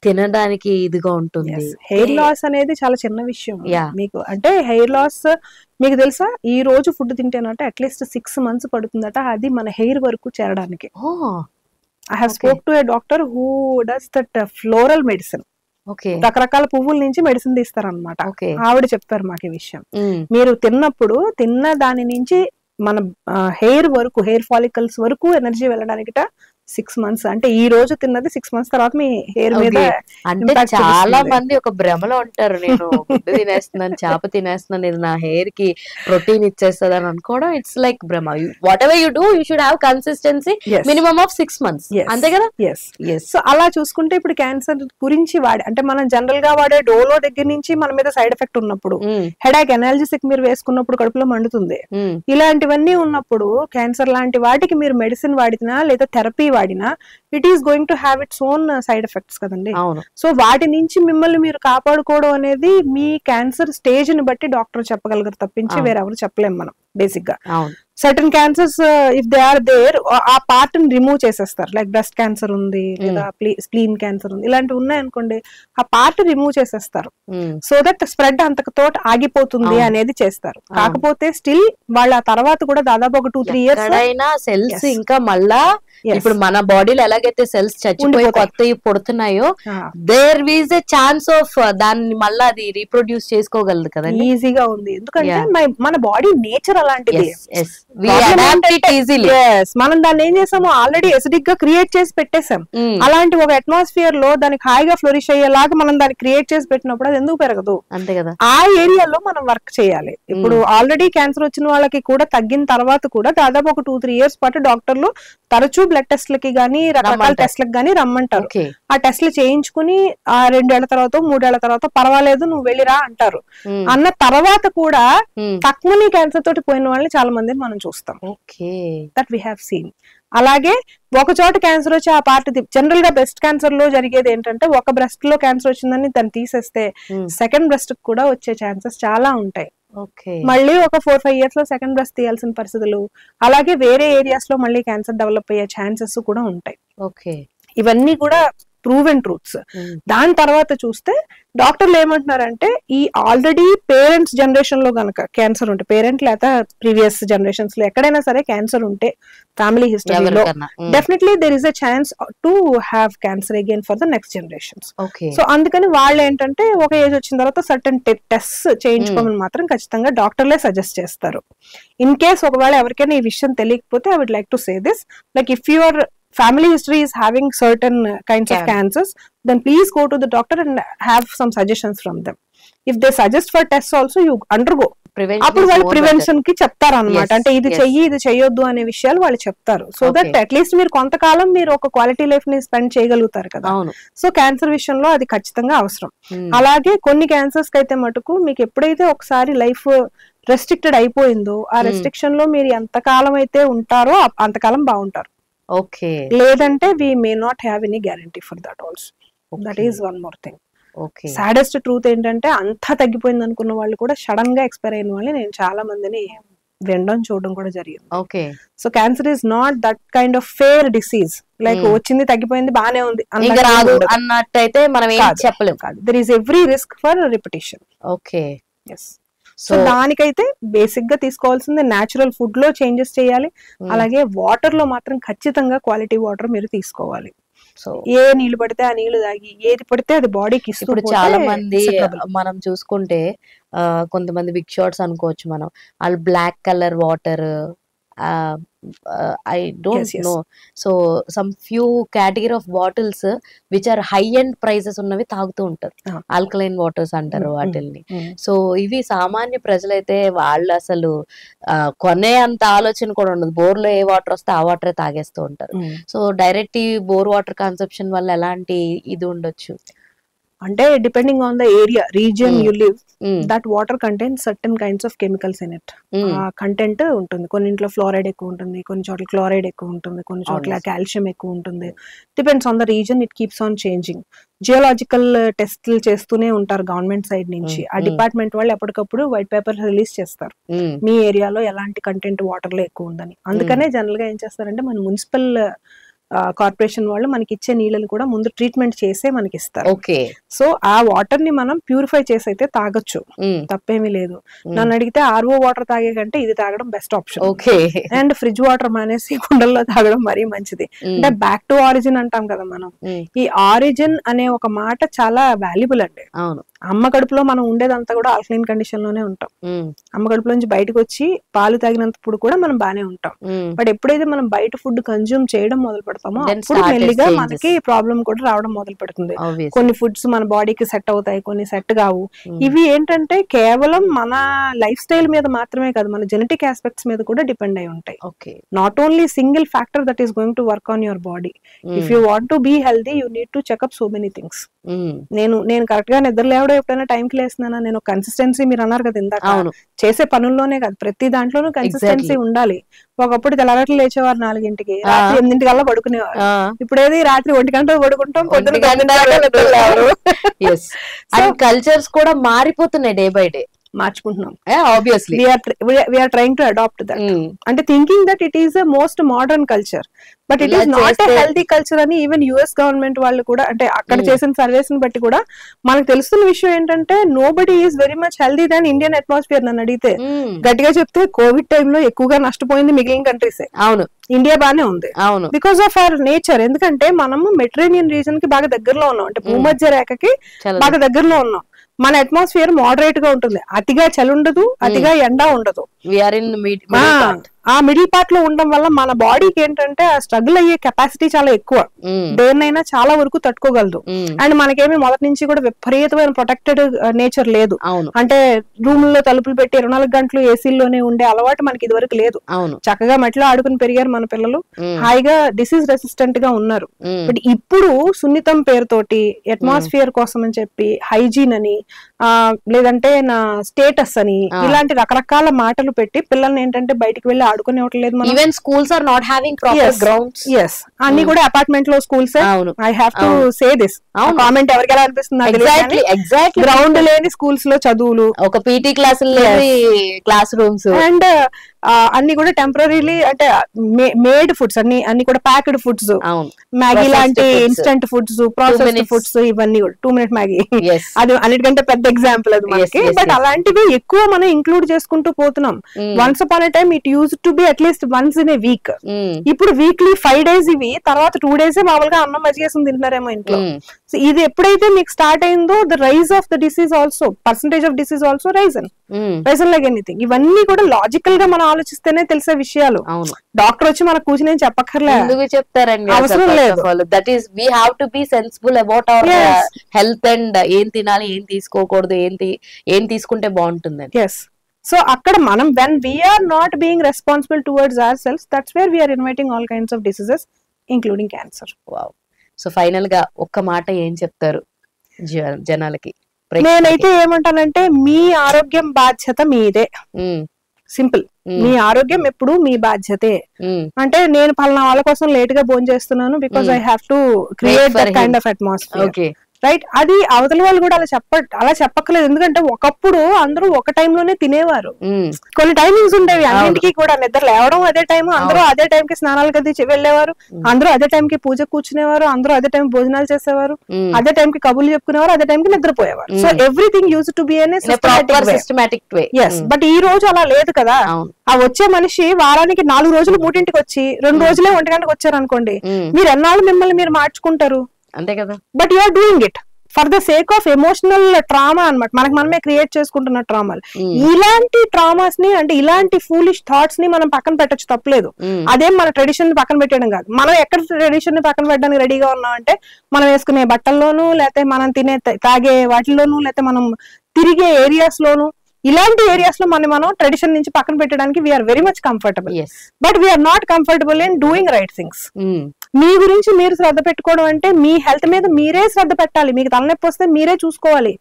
తినడానికి ఇదిగా ఉంటుంది. హెయిర్ లాస్ అనేది చాలా చిన్న విషయం మీకు. అంటే హెయిర్ లాస్ మీకు తెలుసా, ఈ రోజు ఫుడ్ తింటేనంటే అట్లీస్ట్ 6 months పడుతుందట అది మన హెయిర్ వరకు చేరడానికి. I have spoke to A doctor who does that floral medicine. రకరకాల పువ్వుల నుంచి మెడిసిన్ తీస్తారనమాట. ఆవిడ చెప్పారు మాకు ఈ విషయం. మీరు తిన్న దాని నుంచి మన హెయిర్ వరకు, హెయిర్ ఫాలికల్స్ వరకు ఎనర్జీ వెళ్ళడానికి 6 months. అంటే ఈ రోజు తిన్నది 6 months తర్వాత మీ హెయిర్ మీద. అంటే చాలా మంది ఒక భ్రమలో ఉంటారు, నేను గుడ్డు తినేస్తున్నాను, చేప తినేస్తున్నాను, ఇది నా హెయిర్ కి ప్రోటీన్ ఇచ్చేస్తుంది అని అనుకోవడం. ఇట్స్ లైక్ భ్రమ. What ever you do, you should have consistency minimum of 6 months. అంతే కదా. సో అలా చూసుకుంటే ఇప్పుడు క్యాన్సర్ గురించి అంటే మనం జనరల్ గా వాడే డోలో దగ్గర నుంచి మన మీద సైడ్ ఎఫెక్ట్ ఉన్నప్పుడు, హెడాక్, ఎనాల్జెసిక్ మీరు వేసుకున్నప్పుడు కడుపులో మండుతుంది, ఇలాంటివన్నీ ఉన్నప్పుడు క్యాన్సర్ లాంటి వాటికి మీరు మెడిసిన్ వాడినా లేదా థెరపీ వాడినా it is going to have its own side effects కదండి. సో వాటి నుంచి మిమ్మల్ని మీరు కాపాడుకోవడం అనేది మీ క్యాన్సర్ స్టేజ్ ని బట్టి డాక్టర్ చెప్పగలరు తప్పించి వేరెవరు చెప్పలేం మనం బేసిక్ గా. Certain cancers if they are there, ఆ పార్ట్ ని రిమూవ్ చేసేస్తారు. లైక్ బ్రెస్ట్ క్యాన్సర్ ఉంది లేదా స్ప్లీన్ క్యాన్సర్ ఉంది, ఇలాంటివి ఉన్నాయనుకోండి, ఆ పార్ట్ రిమూవ్ చేసేస్తారు సో దట్ స్ప్రెడ్ అంతటితో ఆగిపోతుంది అనేది చేస్తారు. కాకపోతే స్టిల్ వాళ్ళ తర్వాత కూడా దాదాపు ఒక 2-3 years సెల్స్ ఇంకా మళ్ళా ఇప్పుడు మన బాడీలో ఎలాగైతే సెల్స్ చచ్చిపోయి కొత్తవి పుడుతున్నాయో, there is a chance of దాన్ని మళ్ళీ అది రీప్రొడ్యూస్ చేసుకోగలదు కదా. ఈజీగా ఉంది, ఎందుకంటే మన బాడీ నేచర్ అలాంటిది. మనం దాన్ని ఏం చేసాము, ఆల్రెడీ ఎసిడిక్ గా క్రియేట్ చేసి పెట్టేసాం. అలాంటి ఒక అట్మాస్ఫియర్ లో దానికి హాయిగా ఫ్లోరిష్ అయ్యేలాగా మనం దాన్ని క్రియేట్ చేసి పెట్టినప్పుడు అది ఎందుకు పెరగదు? అంతే కదా. ఆ ఏరియాలో మనం వర్క్ చేయాలి. ఇప్పుడు ఆల్రెడీ క్యాన్సర్ వచ్చిన వాళ్ళకి కూడా తగ్గిన తర్వాత కూడా దాదాపు ఒక 2-3 years పాటు డాక్టర్లు తరచూ బ్లడ్ టెస్ట్లకి గానీ రకరకాల టెస్ట్లకు గానీ రమ్మంటారు. ఆ టెస్ట్లు చేయించుకుని 2 ఏళ్ల తర్వాత 3 ఏళ్ల తర్వాత పర్వాలేదు నువ్వు వెళ్ళిరా అంటారు. అన్న తర్వాత కూడా తక్కువని క్యాన్సర్ తోటి పోయిన వాళ్ళని చాలా మందిని మనం చూస్తాం. That we have seen. అలాగే ఒక చోట క్యాన్సర్ వచ్చి ఆ పార్ట్, జనరల్ గా బ్రెస్ట్ క్యాన్సర్ లో జరిగేది ఏంటంటే ఒక బ్రెస్ట్ లో క్యాన్సర్ వచ్చిందని దాన్ని తీసేస్తే సెకండ్ బ్రెస్ట్ కూడా వచ్చే ఛాన్సెస్ చాలా ఉంటాయి. మళ్ళీ ఒక 4-5 years లో సెకండ్ బ్రెస్ట్ తీయాల్సిన పరిస్థితులు, అలాగే వేరే ఏరియాస్ లో మళ్ళీ క్యాన్సర్ డెవలప్ అయ్యే ఛాన్సెస్ కూడా ఉంటాయి. ఇవన్నీ కూడా ప్రూవెన్ ట్రూత్స్. దాని తర్వాత చూస్తే డాక్టర్లు ఏమంటున్నారంటే, ఈ ఆల్రెడీ పేరెంట్స్ జనరేషన్ లో గనక క్యాన్సర్ ఉంటే, పేరెంట్ లేదా ప్రీవియస్ జనరేషన్స్ లో ఎక్కడైనా సరే క్యాన్సర్ ఉంటే ఫ్యామిలీ హిస్టరీలో definitely there is a chance to have cancer again for the next generations. So అందుకని వాళ్ళు ఏంటంటే ఒక ఏజ్ వచ్చిన తర్వాత సర్టన్ టెస్ట్ చేయించుకోమని మాత్రం ఖచ్చితంగా డాక్టర్లే సజెస్ట్ చేస్తారు. ఇన్ కేస్ ఒకవేళ ఎవరికైనా ఈ విషయం తెలియకపోతే I would like to say this, like if your family history is having certain kinds of cancers, then please go to the doctor and have some suggestions from them. If they suggest for tests also, you undergo. అప్పుడు వాళ్ళు prevention కి చెప్తారు అనమాట. అంటే ఇది చెయ్యి ఇది చెయ్యొద్దు అనే విషయాలు వాళ్ళు చెప్తారు. సో దట్ అట్లీస్ట్ మీరు కొంతకాలం మీరు ఒక క్వాలిటీ లైఫ్ ని స్పెండ్ చేయగలుగుతారు కదా. సో క్యాన్సర్ విషయంలో అది ఖచ్చితంగా అవసరం. అలాగే కొన్ని క్యాన్సర్స్ కి అయితే మటుకు మీకు ఎప్పుడైతే ఒకసారి లైఫ్ రెస్ట్రిక్టెడ్ అయిపోయిందో, ఆ రెస్ట్రిక్షన్ లో మీరు ఎంతకాలం అయితే ఉంటారో అంతకాలం బాగుంటారు. ఓకే లేదంటే we may not have any guarantee for that also. That is one more thing. Okay saddest truth ఏంటంటే అంతా తగ్గిపోయింది అనుకున్న వాళ్ళు కూడా సడన్ గా ఎక్స్పైర్ అయిన వాళ్ళు నేను చాలా మందిని వినడం చూడడం కూడా జరిగింది. Okay so cancer is not that kind of fair disease, like వచ్చింది తగ్గిపోయింది బానే ఉంది ఇంకా రాదు అన్నట్టయితే మనం ఏం చెప్పలేం. కాదు, there is every risk for repetition. Okay so దానికైతే బేసిక్ గా తీసుకోవాల్సింది నేచురల్ ఫుడ్ లో చేంజెస్ చేయాలి. అలాగే వాటర్ లో మాత్రం ఖచ్చితంగా క్వాలిటీ వాటర్ మీరు తీసుకోవాలి. సో ఏ నీళ్లు పడితే ఆ నీళ్లు తాగి ఏది పడితే అది బాడీకి ఇప్పుడు చాలా మంది మనం చూసుకుంటే కొంతమంది బిగ్ షాట్స్ అనుకోవచ్చు మనం, వాళ్ళు black colour water I don't know. So some few category of bottles which are high end prices ఉన్నవి తాగుతూ ఉంటారు, ఆల్కలైన్ వాటర్స్ అంటారు వాటిల్ని. సో ఇవి సామాన్య ప్రజలైతే వాళ్ళు అసలు కొనే అంత ఆలోచన కూడా ఉండదు, బోర్లో ఏ వాటర్ వస్తే ఆ వాటరే తాగేస్తూ ఉంటారు. సో డైరెక్ట్ ఈ బోర్ వాటర్ కన్సంప్షన్ వల్ల ఎలాంటి ఇది ఉండొచ్చు అంటే depending on the area region you live, that water contains certain kinds of chemicals in it. Content ఉంటుంది, కొన్నింట్లో ఫ్లోరైడ్ ఎక్కువ ఉంటుంది, కొన్ని చోట్ల క్లోరైడ్ ఎక్కువ ఉంటుంది, కొన్ని చోట్ల కాల్షియం ఎక్కువ ఉంటుంది. Depends on the reason, it keeps on changing. Geological టెస్ట్లు చేస్తూనే ఉంటారు గవర్నమెంట్ సైడ్ నుంచి. ఆ డిపార్ట్మెంట్ వాళ్ళు ఎప్పటికప్పుడు వైట్ పేపర్ రిలీజ్ చేస్తారు మీ ఏరియాలో ఎలాంటి కంటెంట్ వాటర్ లో ఎక్కువ ఉందని. అందుకనే జనరల్ గా ఏం చేస్తారంటే మన మున్సిపల్ కార్పొరేషన్ వాళ్ళు మనకి ఇచ్చే నీళ్ళని కూడా ముందు ట్రీట్మెంట్ చేసే మనకి ఇస్తారు. సో ఆ వాటర్ ని మనం ప్యూరిఫై చేసి అయితే తాగొచ్చు, తప్పేమీ లేదు. నన్ను అడిగితే ఆర్ఓ వాటర్ తాగే కంటే ఇది తాగడం best option. And fridge water మానేసి కుండల్లో తాగడం మరీ మంచిది. అంటే బ్యాక్ టు ఆరిజిన్ అంటాం కదా మనం. ఈ ఆరిజిన్ అనే ఒక మాట చాలా వాల్యుబుల్ అండి. అమ్మ కడుపులో మనం ఉండేదంతా కూడా ఆల్కలైన్ కండిషన్ లోనే ఉంటాం. అమ్మ కడుపులో నుంచి బయటకు వచ్చి పాలు తాగినంతప్పుడు కూడా మనం బానే ఉంటాం. బట్ ఎప్పుడైతే మనం బయట ఫుడ్ కన్జ్యూమ్ చేయడం మొదలు పెడతామో అప్పుడు మెల్లిగా మనకి ప్రాబ్లం కూడా రావడం మొదలు పెడుతుంది. కొన్ని ఫుడ్స్ మన బాడీకి సెట్ అవుతాయి, కొన్ని సెట్ కావు. ఇవి ఏంటంటే కేవలం మన లైఫ్ స్టైల్ మీద మాత్రమే కాదు, మన జెనెటిక్ ఆస్పెక్ట్స్ మీద కూడా డిపెండ్ అయి ఉంటాయి. Not only single factor that is going to work on your body. If you want to be healthy you need to checkup so many things. నేను కరెక్ట్ గా నిద్ర లేవడం ఎప్పుడైనా టైం కి లేస్తున్నానా, నేను కన్సిస్టెన్సీ మీరు అన్నారు కదా ఇందాక, చేసే పనుల్లోనే కాదు ప్రతి దాంట్లోనూ కన్సిస్టెన్సీ ఉండాలి. ఒకప్పుడు తెల్లగట్లు లేచేవారు 4ంటికి, రాత్రి 8ంటికల్లా పడుకునేవారు. ఇప్పుడేది రాత్రి 1 గంట పడుకుంటాం, పొద్దున కల్చర్స్ కూడా మారిపోతున్నాయి డే బై డే. మార్చుకుంటున్నాం. Obviously we're trying to adapt that. అంటే thinking that it is a most modern culture, but it is not a healthy culture అని ఈవెన్ యుఎస్ గవర్నమెంట్ వాళ్ళు కూడా, అంటే అక్కడ చేసిన సర్వేస్ ని బట్టి కూడా మనకు తెలుస్తున్న విషయం ఏంటంటే nobody is very much healthy than Indian atmosphere. నన్ను అడిగితే గట్టిగా చెప్తే కోవిడ్ టైంలో ఎక్కువగా నష్టపోయింది మిగిలిన కంట్రీసే. అవును, ఇండియా బానే ఉంది బికాస్ ఆఫ్ అవర్ నేచర్. ఎందుకంటే మనము మెడిటరేనియన్ రీజన్ కి బాగా దగ్గరలో ఉన్నాం, అంటే భూమధ్య రేఖకి బాగా దగ్గరలో ఉన్నాం. మన అట్మాస్ఫియర్ మోడరేట్ గా ఉంటుంది, అతిగా చలి ఉండదు, అతిగా ఎండ ఉండదు. ఆ మిడిల్ పార్ట్ లో ఉండడం వల్ల మన బాడీకి ఏంటంటే ఆ స్ట్రగుల్ అయ్యే కెపాసిటీ చాలా ఎక్కువ, దేన్నైనా చాలా వరకు తట్టుకోగలదు. అండ్ మనకేమి మొదటి నుంచి కూడా విపరీతమైన ప్రొటెక్టెడ్ నేచర్ లేదు. అంటే రూమ్ లో తలుపులు పెట్టి 24 గంటలు ఏసీల్లోనే ఉండే అలవాటు మనకి ఇది వరకు లేదు. చక్కగా మట్టిలో ఆడుకుని పెరిగారు మన పిల్లలు, హాయిగా డిసీజ్ రెసిస్టెంట్ గా ఉన్నారు. బట్ ఇప్పుడు సున్నితం పేరుతోటి అట్మాస్ఫియర్ కోసం అని చెప్పి హైజీన్ అని, లేదంటే నా స్టేటస్ అని, ఇలాంటి రకరకాల మాటలు పెట్టి పిల్లల్ని ఏంటంటే బయటికి వెళ్ళి ఆడుకునేవట్లేదు. Even schools are not having proper grounds. yes, అన్ని కూడా అపార్ట్మెంట్ లో schools. I have to say this. Comment ఎవరికి ఎలా అనిపిస్తుంది? ఎగ్జాక్ట్లీ గ్రౌండ్ లేని స్కూల్స్ లో చదువులు, ఒక పీటీ క్లాసులు, క్లాస్ రూమ్స్, అండ్ అన్ని కూడా టెంపరీలీ అంటే మేడ్ ఫుడ్స్, అన్ని కూడా ప్యాక్డ్ ఫుడ్స్, మ్యాగీ లాంటి ఇన్స్టెంట్ ఫుడ్స్, ప్రాసెస్డ్ ఫుడ్స్, ఇవన్నీ కూడా 2 minute మ్యాగీ అది అన్నిటికంటే పెద్ద ఎగ్జాంపుల్ అది మనకి. బట్ అలాంటివి ఎక్కువ మనం ఇంక్లూడ్ చేసుకుంటూ పోతున్నాం. Once upon a time it use to be at least once in a week. ఇప్పుడు వీక్లీ 5 days ఇవి, తర్వాత 2 days మామూలుగా అన్నం మజ్జిగేసం తింటున్నారేమో ఇంట్లో. సో ఇది ఎప్పుడైతే మీకు స్టార్ట్ అయిందో the rise of the disease also, percentage of disease also risen like anything. ఇవన్నీ కూడా లాజికల్ గా మనం ఆలోచిస్తేనే తెలిసే విషయాలు. డాక్టర్ వచ్చి మనకు కూర్చుని చెప్పక్కర్లేదు, చెప్తారండి, అవసరం లేదు. That is we have to be sensible about our health and ఏం తినాలి, ఏం తీసుకోకూడదు, ఏం తీసుకుంటే బాగుంటుంది. ఎస్. సో అక్కడ మనం when we are not being responsible towards ourselves, that's where we are inviting all kinds of diseases including cancer. Wow. So final గా ఒక్క మాట ఏం చెప్తారు జనాలకి? నేనైతే ఏమంటానంటే మీ ఆరోగ్యం బాధ్యత మీదే. సింపుల్. మీ ఆరోగ్యం ఎప్పుడు మీ బాధ్యతే. అంటే నేను పలానా వాళ్ళ కోసం లేట్ గా భోజనం చేస్తున్నాను because I have to create that kind of atmosphere, right? అది అవతల వాళ్ళు కూడా అలా చెప్పక్కలేదు. ఎందుకంటే ఒకప్పుడు అందరూ ఒక టైంలోనే తినేవారు, కొన్ని టైమింగ్స్ ఉండేవి అన్నింటికి కూడా. నిద్ర లేవడం అదే టైం, అందరూ అదే టైంకి స్నానాలు కది వెళ్ళేవారు, అందరూ అదే టైంకి పూజ కూర్చునేవారు, అందరూ అదే టైం భోజనాలు చేసేవారు, అదే టైంకి కబుర్లు చెప్పుకునేవారు, అదే టైంకి నిద్రపోయేవారు. So everything use to be an systematic way. But ఈ రోజు అలా లేదు కదా. ఆ వచ్చే మనిషి వారానికి 4 రోజులు 3ంటికి వచ్చి 2 రోజులే 1 గంటకు వచ్చారు అనుకోండి, మీరు ఎన్నాళ్ళు మిమ్మల్ని మీరు మార్చుకుంటారు? అంతే కదా. But you are doing it for the sake of emotional trauma అన్నమాట. మనకు మనమే క్రియేట్ చేసుకుంటున్న ట్రామాలు. ఇలాంటి ట్రామాస్ ని, అంటే ఇలాంటి ఫూలిష్ థాట్స్ ని మనం పక్కన పెట్టచ్చు, తప్పలేదు. అదేం మన ట్రెడిషన్ పక్కన పెట్టడం కాదు. మనం ఎక్కడ ట్రెడిషన్ ని పక్కన పెట్టడానికి రెడీగా ఉన్నాం అంటే మనం వేసుకునే బట్టల్లోనూ, లేకపోతే మనం తినే తాగే వాటిల్లోనూ, లేకపోతే మనం తిరిగే ఏరియాస్ లోను, ఇలాంటి ఏరియాస్ లో మనం ట్రెడిషన్ నుంచి పక్కన పెట్టడానికి we're very much comfortable. But we're not comfortable in doing right things. మీ గురించి మీరు శ్రద్ధ పెట్టుకోవడం అంటే మీ హెల్త్ మీద మీరే శ్రద్ధ పెట్టాలి. మీకు తలనొప్పి వస్తే మీరే చూసుకోవాలి.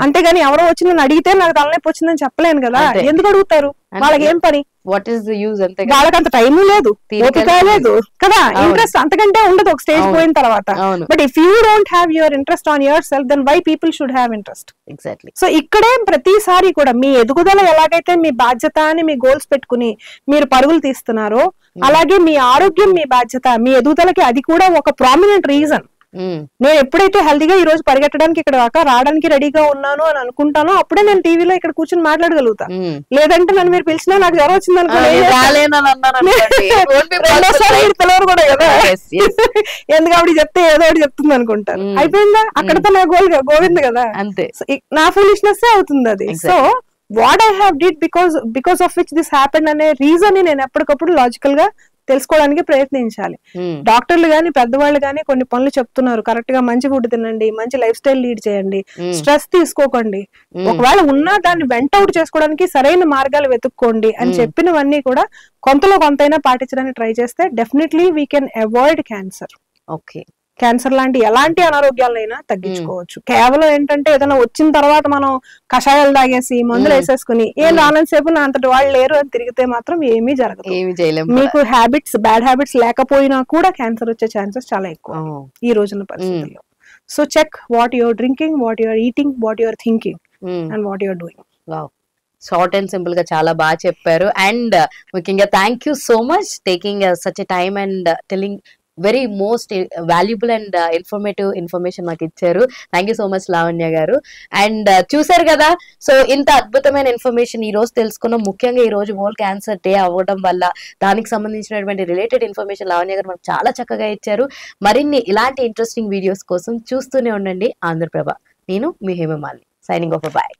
అంతేగాని ఎవరో వచ్చి నన్ను అడిగితే నాకు తలనొప్పి వచ్చిందని చెప్పలేను కదా. ఎందుకు అడుగుతారు? వాళ్ళకి ఏం పని? What is the use? అంతే, వాళ్ళకి అంత టైం లేదు, ఓపిక లేదు కదా, ఇంట్రెస్ట్ అంతకంటే ఉండదు ఒక స్టేజ్ పోయిన తర్వాత. But if you don't have your interest on yourself, then why people should have interest? Exactly. So ఇక్కడే ప్రతిసారి కూడా మీ ఎదుగుదల ఎలాగైతే మీ బాధ్యత అని మీ గోల్స్ పెట్టుకుని మీరు పరుగులు తీస్తున్నారో, అలాగే మీ ఆరోగ్యం మీ బాధ్యత. మీ ఎదుగుదలకి అది కూడా ఒక ప్రామినెంట్ రీజన్. నేను ఎప్పుడైతే హెల్దీగా ఈ రోజు పరిగెట్టడానికి ఇక్కడ దాకా రావడానికి రెడీగా ఉన్నాను అని అనుకుంటానో అప్పుడే నేను టీవీలో ఇక్కడ కూర్చొని మాట్లాడగలుగుతా. లేదంటే నన్ను మీరు పిలిచినా నాకు జ్వరం వచ్చింది పిలవరు కూడా కదా, ఎందుకు ఆవిడ చెప్తే ఏదో ఒకటి చెప్తుంది అనుకుంటాను. అయిపోయిందా అక్కడతో నా గోల్ గోవింద్ కదా. అంతే, నా ఫూలిష్నెస్ అవుతుంది అది. So what I have did because of which this happened అనే రీజన్ ని నేను ఎప్పటికప్పుడు లాజికల్ గా తెలుసుకోవడానికి ప్రయత్నించాలి. డాక్టర్లు గాని పెద్దవాళ్ళు గాని కొన్ని పనులు చెప్తున్నారు, కరెక్ట్ గా మంచి ఫుడ్ తినండి, మంచి లైఫ్ స్టైల్ లీడ్ చేయండి, స్ట్రెస్ తీసుకోకండి, ఒకవేళ ఉన్నా దాన్ని వెంట అవుట్ చేసుకోవడానికి సరైన మార్గాలు వెతుక్కోండి అని చెప్పినవన్నీ కూడా కొంతలో కొంతైనా పాటించడానికి ట్రై చేస్తే definitely we can avoid cancer. Okay, cancer లాంటి ఎలాంటి అనారోగ్యాలైనా తగ్గించుకోవచ్చు. కేవలం ఏంటంటే ఏదైనా వచ్చిన తర్వాత మనం కషాయాలు తాగేసి మందులు వేసేసుకుని ఏం రానంతసేపు నా అంతటి వాళ్ళు లేరు అని తిరిగితే మాత్రం ఏమీ జరగదు. మీకు బ్యాడ్ హ్యాబిట్స్ లేకపోయినా కూడా క్యాన్సర్ వచ్చే ఛాన్సెస్ చాలా ఎక్కువ ఈ రోజున పరిస్థితుల్లో. So check what you're drinking, what you're eating, what you're thinking and what you're doing. Short and simple గా చాలా బాగా చెప్పారు. అండ్ ముఖ్యంగా thank you so much taking such a time and telling very most valuable and information మాకు ఇచ్చారు. Thank you so much Lavanya గారు. And చూసారు కదా, సో ఇంత అద్భుతమైన ఇన్ఫర్మేషన్ ఈ రోజు తెలుసుకున్నాం. ముఖ్యంగా ఈ రోజు వరల్డ్ క్యాన్సర్ డే అవ్వడం వల్ల దానికి సంబంధించినటువంటి రిలేటెడ్ ఇన్ఫర్మేషన్ లావణ్య గారు మనకు చాలా చక్కగా ఇచ్చారు. మరిన్ని ఇలాంటి ఇంట్రెస్టింగ్ వీడియోస్ కోసం చూస్తూనే ఉండండి ఆంధ్రప్రభ. నేను మీ హేమమాలిని, సైనింగ్ ఆఫ్, బాయ్.